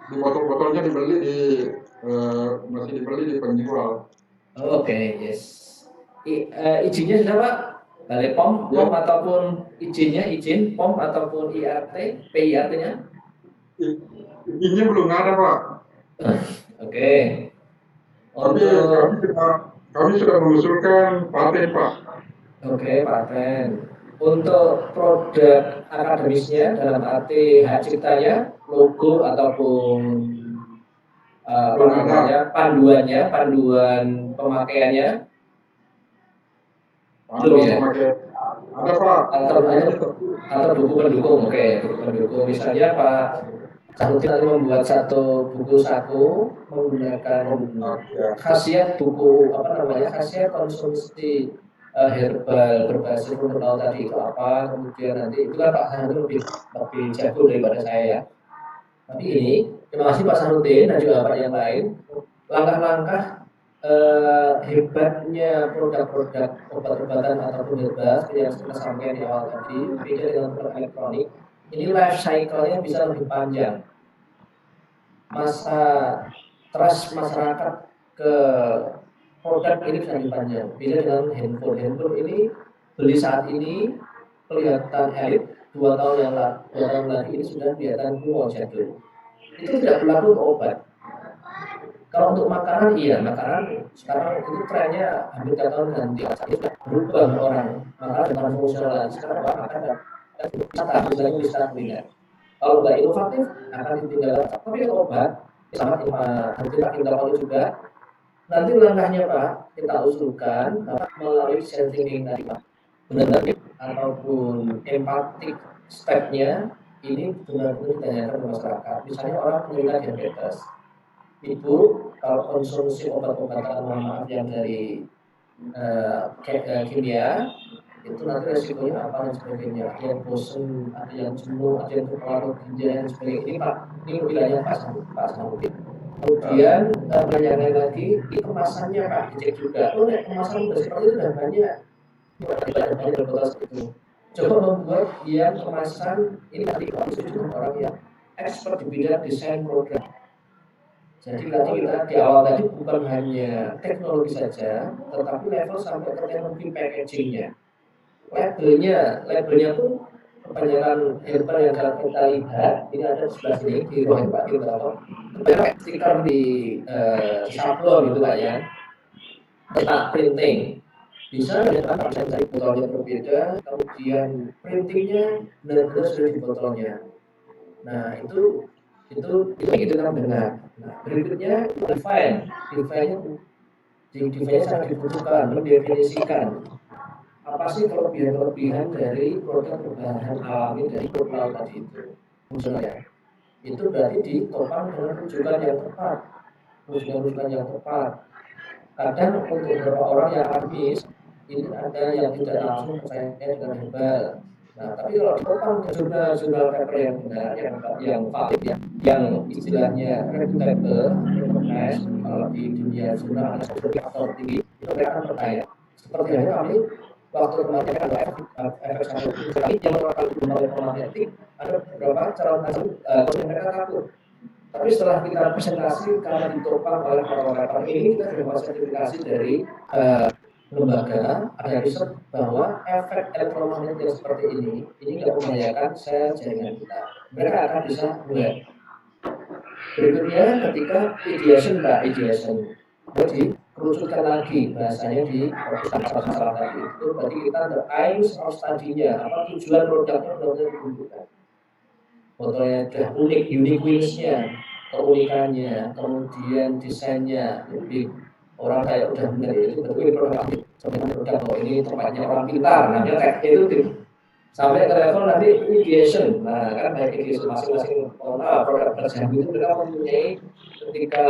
di botol-botolnya masih dibeli di penjual. Oke, yes. Izinnya sudah Pak? Balai POM, POM ataupun izin POM ataupun IRT, PIRT-nya? Izinnya belum ada Pak. Oke. Tapi kami sudah mengusulkan paten Pak. Oke, paten. Untuk produk akademisnya dalam arti hak ciptanya, logo ataupun panduan pemakaiannya. Belum ya? Ada Pak. Atau buku pendukung, oke, buku pendukung. Misalnya Pak Sahuddin nanti membuat satu buku saku menggunakan khasiat buku khasiat konsumsi herbal berbasis rumput laut tadi itu apa, kemudian nanti itu kan Pak Sahuddin lebih jago daripada saya ya. Tapi ini terima kasih Pak Sahuddin dan juga Pak yang lain, langkah-langkah hebatnya produk-produk obat-obatan ataupun herbal yang sudah sampaikan di awal tadi, beda dengan produk elektronik. Ini life cycle-nya bisa lebih panjang. Masa trust masyarakat ke produk ini bisa lebih panjang. Beda dengan handphone. Handphone ini beli saat ini kelihatan elit, 2 tahun lagi ini sudah kelihatan kuno jadul. Itu tidak berlaku untuk obat. Kalau untuk makanan, iya, makanan sekarang itu trennya hampir tiap tahun ganti. Sudah berubah orang, makanan dengan fungsional. Sekarang orang makan misalnya wisata kuliner. Kalau nggak inovatif akan ditinggalkan. Tapi kalau obat sama kita tahu juga. Nanti langkahnya Pak kita usulkan melalui sentiment tadi Pak, benar ataupun empatik stepnya ini benar-benar ditanyakan ke masyarakat. Misalnya orang penderita diabetes, Ibu kalau konsumsi obat-obatan yang dari kimia itu nanti resikonya apa dan sebagainya, ada yang bosan, ada yang jenuh, ada yang terpengaruh ginjal dan sebagainya. Ini Pak, ini wilayahnya Pak Sahuddin. Kemudian pertanyaan lagi, ini kemasannya Pak dicek juga. Kemasan seperti itu sudah banyak berkota itu. Coba membuat yang kemasan ini tadi Pak itu orang yang expert di bidang desain produk. Jadi nanti kita di awal tadi bukan hanya teknologi saja, tetapi level sampai ke teknologi packagingnya. Labelnya pun kebanyakan herbal yang kita lihat ini ada di sebelah sini di ruang Pak Tirtato. Kebanyakan stiker di sablon gitu Pak ya. Kita printing bisa dari botolnya berbeda, kemudian printingnya benar-benar sudah di botolnya. Nah itu kan benar. Nah berikutnya define-nya sangat dibutuhkan, mendefinisikan apa sih kelebihan-kelebihan dari produk berbahan alami dari kurma tadi itu fungsinya. Itu berarti ditopang dengan rujukan yang tepat, rujukan yang tepat. Kadang untuk beberapa orang yang habis, ini ada yang tidak langsung percaya dengan herbal. Nah, tapi kalau ditopang ke jurnal paper yang benar, yang valid ya, yang istilahnya reputable, recognized, kalau di dunia jurnal ada faktor tinggi, itu mereka akan percaya. Seperti halnya kami waktu kemarin ada efek satu sekali yang merupakan jurnal elektromatik, ada beberapa calon hasil yang mereka takut. Tapi setelah kita presentasi karena ditopang oleh para ini, kita dapat sertifikasi dari lembaga ada riset bahwa efek elektromagnetik yang seperti ini nggak membahayakan sel jaringan kita. Mereka akan bisa aware. Berikutnya ketika ideation, jadi kerucutkan lagi bahasanya di masalah tadi itu berarti kita the aims of study-nya, apa tujuan produknya benar-benar ditunjukkan. Fotonya sudah unik, unique wings-nya, keunikannya, kemudian desainnya lebih orang kayak udah benar itu betul produk sebenarnya produk ini tempatnya orang pintar, namanya tag itu sampai ke level nanti ideation. Nah kan baik ideation masing-masing produk terjadi itu mereka mempunyai ketika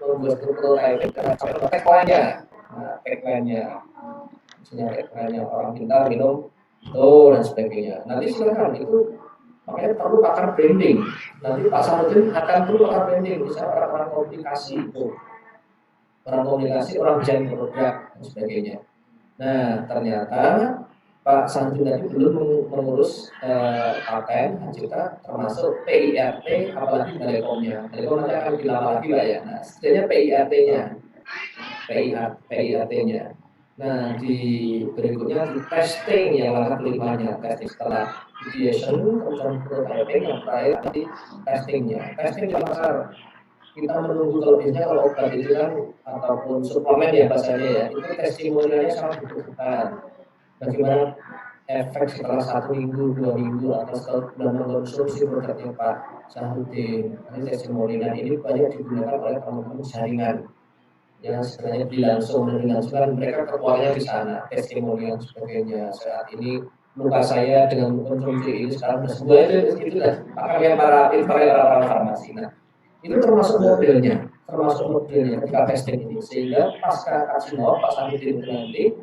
membuat prototype sampai ke tagline-nya. Nah tagline-nya misalnya tagline-nya orang pintar minum dan sebagainya. Nanti silakan itu makanya perlu pakar branding. Nanti Pak Samudin akan perlu pakar branding, misalnya orang-orang komunikasi itu, orang desain produk dan sebagainya. Nah ternyata Pak Samudin tadi belum mengurus paten hak cipta termasuk PIRT, apalagi Telekomnya. Telekom nanti akan dilama lagi lah ya. Nah setidaknya PIRT-nya. Nah di berikutnya di testing yang langkah kelimanya, testing setelah ideation, kemudian prototyping, yang terakhir tadi testingnya. Testing yang besar. Kita menunggu kalau biasanya kalau obat itu kan ataupun suplemen ya bahasanya ya, itu testimonialnya sangat dibutuhkan. Bagaimana efek setelah 1 minggu, 2 minggu atau setelah bulan mengkonsumsi produknya Pak Samudin. Ini testimonial ini banyak digunakan oleh teman-teman jaringan yang sebenarnya langsung mereka kekuatannya di sana, testimonial sebagainya. Saat ini luka saya dengan konsumsi ini sekarang sudah sembuh, itu dah pakaian para farmasi. Nah itu termasuk modelnya ketika testing ini, sehingga pasca kasino Pak Samudin nanti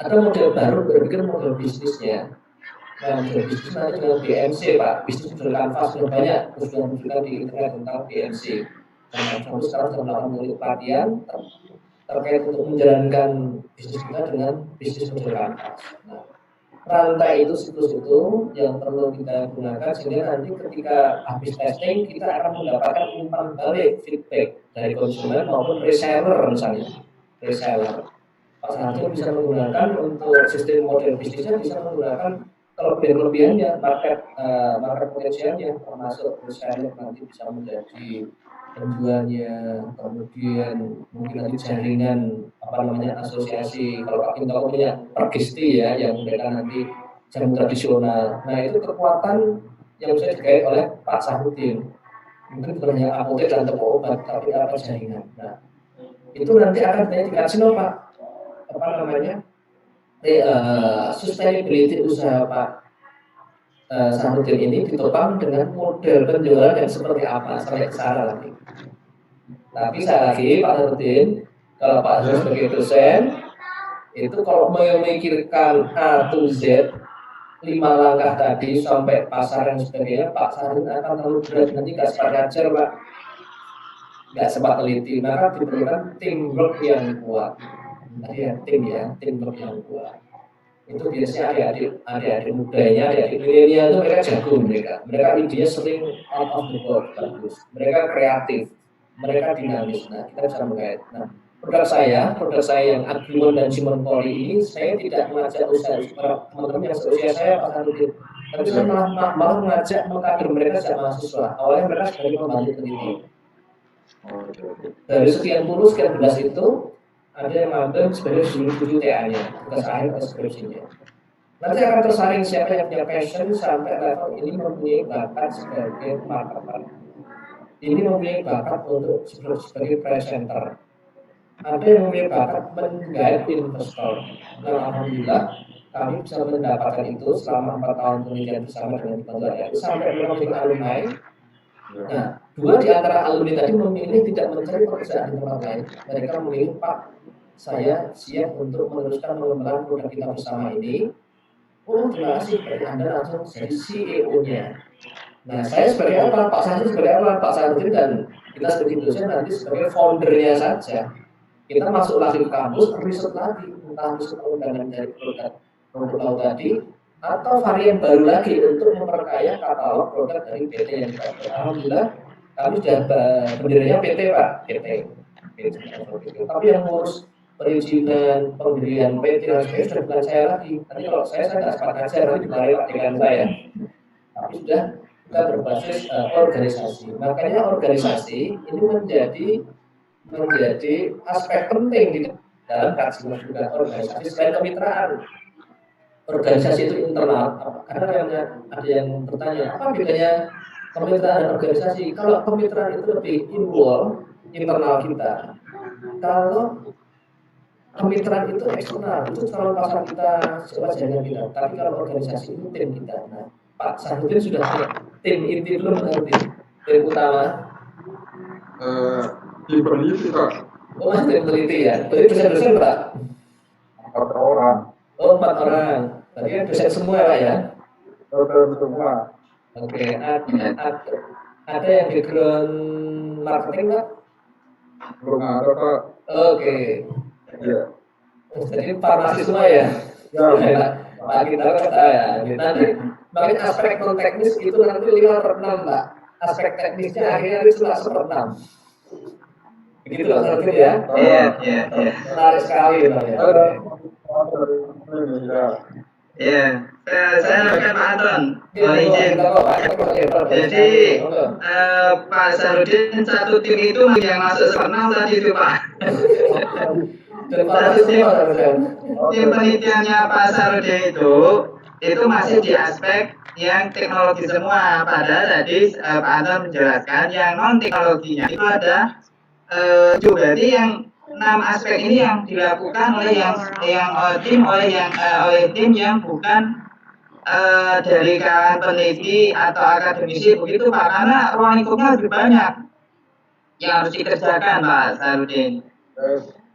ada model baru berpikir model bisnisnya. Nah model bisnis nanti dengan BMC Pak, bisnis model kanvas sudah banyak sudah di internet tentang BMC. Nah, sekarang sedang melakukan pelatihan terkait untuk menjalankan bisnis kita dengan bisnis model kanvas. Nah, rantai itu, siklus itu yang perlu kita gunakan sehingga nanti ketika habis testing kita akan mendapatkan umpan balik feedback dari konsumen maupun reseller misalnya. Pak Samudin bisa menggunakan untuk sistem model bisnisnya, bisa menggunakan kelebihannya, market potensialnya, termasuk reseller nanti bisa menjadi penjualnya, kemudian mungkin nanti jaringan asosiasi, kalau Pak Kinto punya pergisti ya yang mereka nanti jamu tradisional. Nah itu kekuatan yang bisa dikait oleh Pak Samudin. Mungkin bukan hanya apotek dan toko obat, tapi apa jaringan. Nah itu nanti akan banyak dikasih Pak sustainability usaha Pak Samudin ini ditopang dengan model penjualan yang seperti apa sampai ke sana lagi. Tapi sekali lagi Pak Samudin, kalau Pak Samudin sebagai dosen itu kalau memikirkan A to Z 5 langkah tadi sampai pasar dan sebagainya, Pak Samudin akan terlalu berat, nanti nggak sempat ngajar Pak, nggak sempat teliti, maka diperlukan teamwork yang kuat. Teamwork yang kuat. Itu biasanya adik-adik mudanya, adik-adik milenial itu mereka jago, mereka idenya sering out of the box, bagus, mereka kreatif, mereka dinamis. Nah kita bisa mengait. Nah produk saya yang Agrimon dan Simon Poli ini, saya tidak mengajak usaha teman-teman yang seusia saya Pak Samudin, tapi saya malah mengajak mengkader mereka sejak mahasiswa. Awalnya mereka sebagai pembantu peneliti. Dari sekian belas itu ada yang ngambil sebagai 7 TA-nya, tugas akhir skripsinya. Nanti akan tersaring siapa yang punya passion sampai level ini mempunyai bakat sebagai marketer. Ini mempunyai bakat untuk sebagai presenter. ada yang memiliki bakat menggait investor. Dan alhamdulillah kami bisa mendapatkan itu selama 4 tahun penelitian bersama dengan dibantu RRI sampai recruiting alumni. Nah, dua di antara alumni tadi memilih tidak mencari pekerjaan di tempat lain. Mereka memilih, Pak, saya siap untuk meneruskan mengembangkan produk kita bersama ini. Oh, terima kasih. Berarti Anda langsung jadi CEO-nya. Nah, saya sebagai apa? Pak Sandi sebagai apa? Pak Sandi dan kita sebagai dosen nanti sebagai foundernya saja. Kita masuk lagi ke kampus, riset lagi tentang riset pengembangan dari produk rumput laut tadi, atau varian baru lagi untuk memperkaya katalog produk dari PT yang kita buat. Alhamdulillah, kami sudah pendirinya PT Pak, PT. Tapi yang ngurus perizinan, pendirian PT dan sebagainya sudah bukan saya lagi. Nanti kalau saya tidak sempat ngajar, nanti dimarahi Pak Dekan saya. Tapi sudah kita berbasis organisasi. Makanya organisasi ini menjadi aspek penting di dalam kajian juga organisasi selain kemitraan. Organisasi itu internal, karena ada yang bertanya apa bedanya kemitraan dan organisasi. Kalau kemitraan itu lebih involve internal kita, kalau kemitraan itu eksternal, itu kalau pasar kita coba jalan kita. Tapi kalau organisasi itu tim kita. Nah, Pak Sahudin sudah punya tim inti belum mengerti tim utama? Tim peneliti Pak. Oh, masih tim peneliti ya. Berarti dosen-dosen Pak? 4 orang. Oh, 4 orang. Berarti dosen semua Pak ya? Dosen semua. Oke, ada yang background marketing Pak? Belum ada Pak. Oke. Iya. Jadi farmasi semua ya? Ya. Pak kita kata ya. Nanti makanya aspek non teknis itu nanti 5/6 Pak. Aspek teknisnya akhirnya itu cuma 1/6. Begitu Pak Sarudin ya? Iya. Menarik sekali Pak ya. Iya, saya akan Pak Anton. Izin. Jadi Pak Sarudin satu tim itu yang masuk 1/6 tadi itu Pak. Satu tim penelitiannya Pak Sarudin itu masih di aspek yang teknologi semua. Padahal tadi Pak Anton menjelaskan yang non teknologinya itu ada juga yang 6 aspek ini yang dilakukan oleh tim yang bukan dari kalangan peneliti atau akademisi begitu Pak, karena ruang lingkupnya lebih banyak yang harus dikerjakan Pak Sarudin.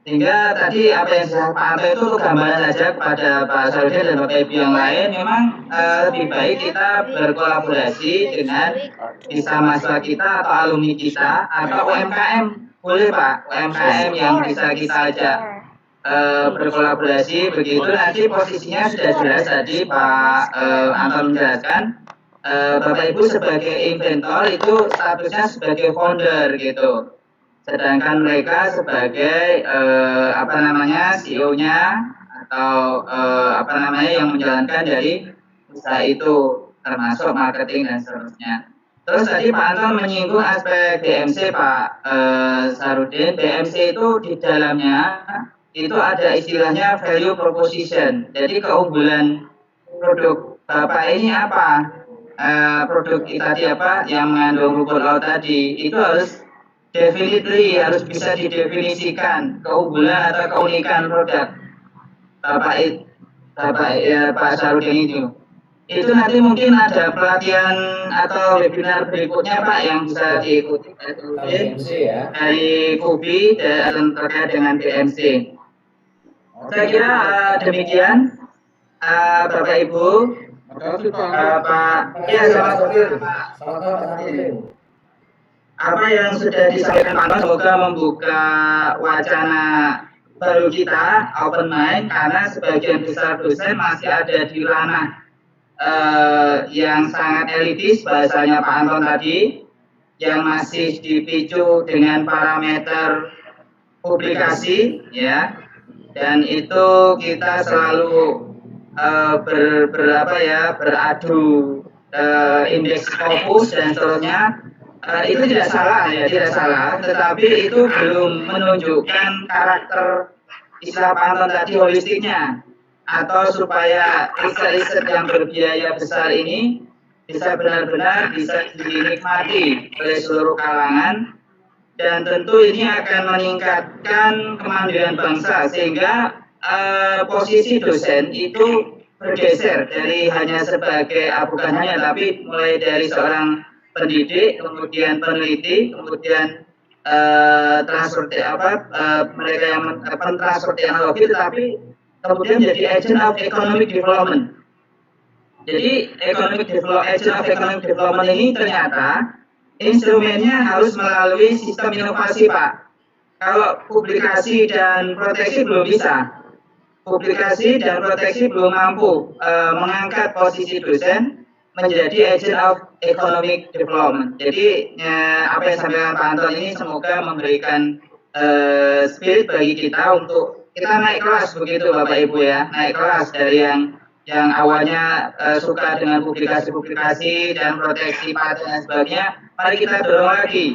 Sehingga tadi apa yang disampaikan Pak Anto itu gambaran saja kepada Pak Sarudin dan Bapak Ibu yang lain, memang lebih baik kita berkolaborasi dengan bisa mahasiswa kita atau alumni kita atau UMKM. Boleh Pak, UMKM yang bisa kita ajak berkolaborasi begitu, nanti posisinya sudah jelas tadi Pak Anton menjelaskan. Bapak Ibu sebagai inventor itu statusnya sebagai founder gitu, sedangkan mereka sebagai CEO-nya atau yang menjalankan dari usaha itu, termasuk marketing dan seterusnya. Terus tadi Pak Anton menyinggung aspek BMC Pak Sarudin. BMC itu di dalamnya itu ada istilahnya value proposition. Jadi keunggulan produk Bapak ini apa? Produk tadi apa yang mengandung rumput laut tadi itu harus harus bisa didefinisikan keunggulan atau keunikan produk Pak Sarudin itu. Itu nanti mungkin ada pelatihan atau webinar berikutnya Pak yang bisa diikuti dari KUBI dan terkait dengan BMC. Saya kira demikian Bapak Ibu. Pak. Ya, apa yang sudah disampaikan Pak Anton semoga membuka wacana baru kita, open mind, karena sebagian besar dosen masih ada di ranah yang sangat elitis bahasanya Pak Anton tadi, yang masih dipicu dengan parameter publikasi ya, dan itu kita selalu beradu indeks fokus dan seterusnya. Itu tidak salah ya, tidak salah, tetapi itu belum menunjukkan karakter istilah Pak Anton tadi holistiknya, atau supaya riset-riset yang berbiaya besar ini bisa benar-benar bisa dinikmati oleh seluruh kalangan dan tentu ini akan meningkatkan kemandirian bangsa sehingga posisi dosen itu bergeser dari hanya sebagai bukan hanya tapi mulai dari seorang pendidik, kemudian peneliti, kemudian mereka yang transfer teknologi, tetapi kemudian menjadi agent of economic development. Jadi agent of economic development ini ternyata instrumennya harus melalui sistem inovasi, Pak. Kalau publikasi dan proteksi belum bisa. Publikasi dan proteksi belum mampu mengangkat posisi dosen menjadi agent of economic development. Jadi apa yang disampaikan Pak Anton ini semoga memberikan spirit bagi kita untuk kita naik kelas begitu Bapak Ibu ya, naik kelas dari yang awalnya suka dengan publikasi-publikasi dan proteksi paten dan sebagainya, mari kita dorong lagi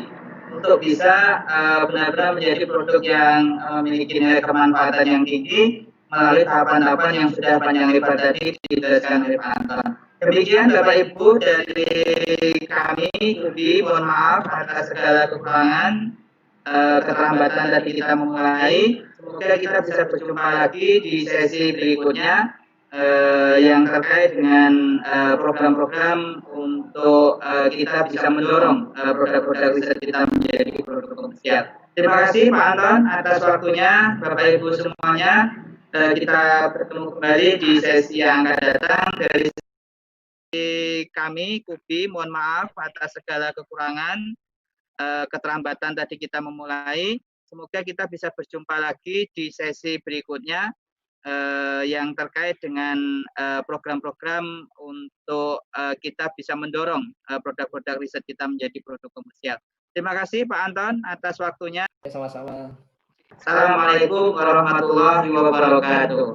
untuk bisa benar-benar menjadi produk yang memiliki nilai kemanfaatan yang tinggi melalui tahapan-tahapan yang sudah panjang lebar tadi dijelaskan oleh Pak Anton. Demikian Bapak Ibu dari kami, Ubi, mohon maaf atas segala kekurangan, keterlambatan tadi kita memulai. Semoga kita bisa berjumpa lagi di sesi berikutnya yang terkait dengan program-program untuk kita bisa mendorong produk-produk riset kita menjadi produk komersial. Terima kasih Pak Anton atas waktunya, Bapak Ibu semuanya. Kita bertemu kembali di sesi yang akan datang. Dari kami, Kubi, mohon maaf atas segala kekurangan, keterlambatan tadi kita memulai. Semoga kita bisa berjumpa lagi di sesi berikutnya yang terkait dengan program-program untuk kita bisa mendorong produk-produk riset kita menjadi produk komersial. Terima kasih Pak Anton atas waktunya. Sama-sama. Assalamualaikum warahmatullahi wabarakatuh.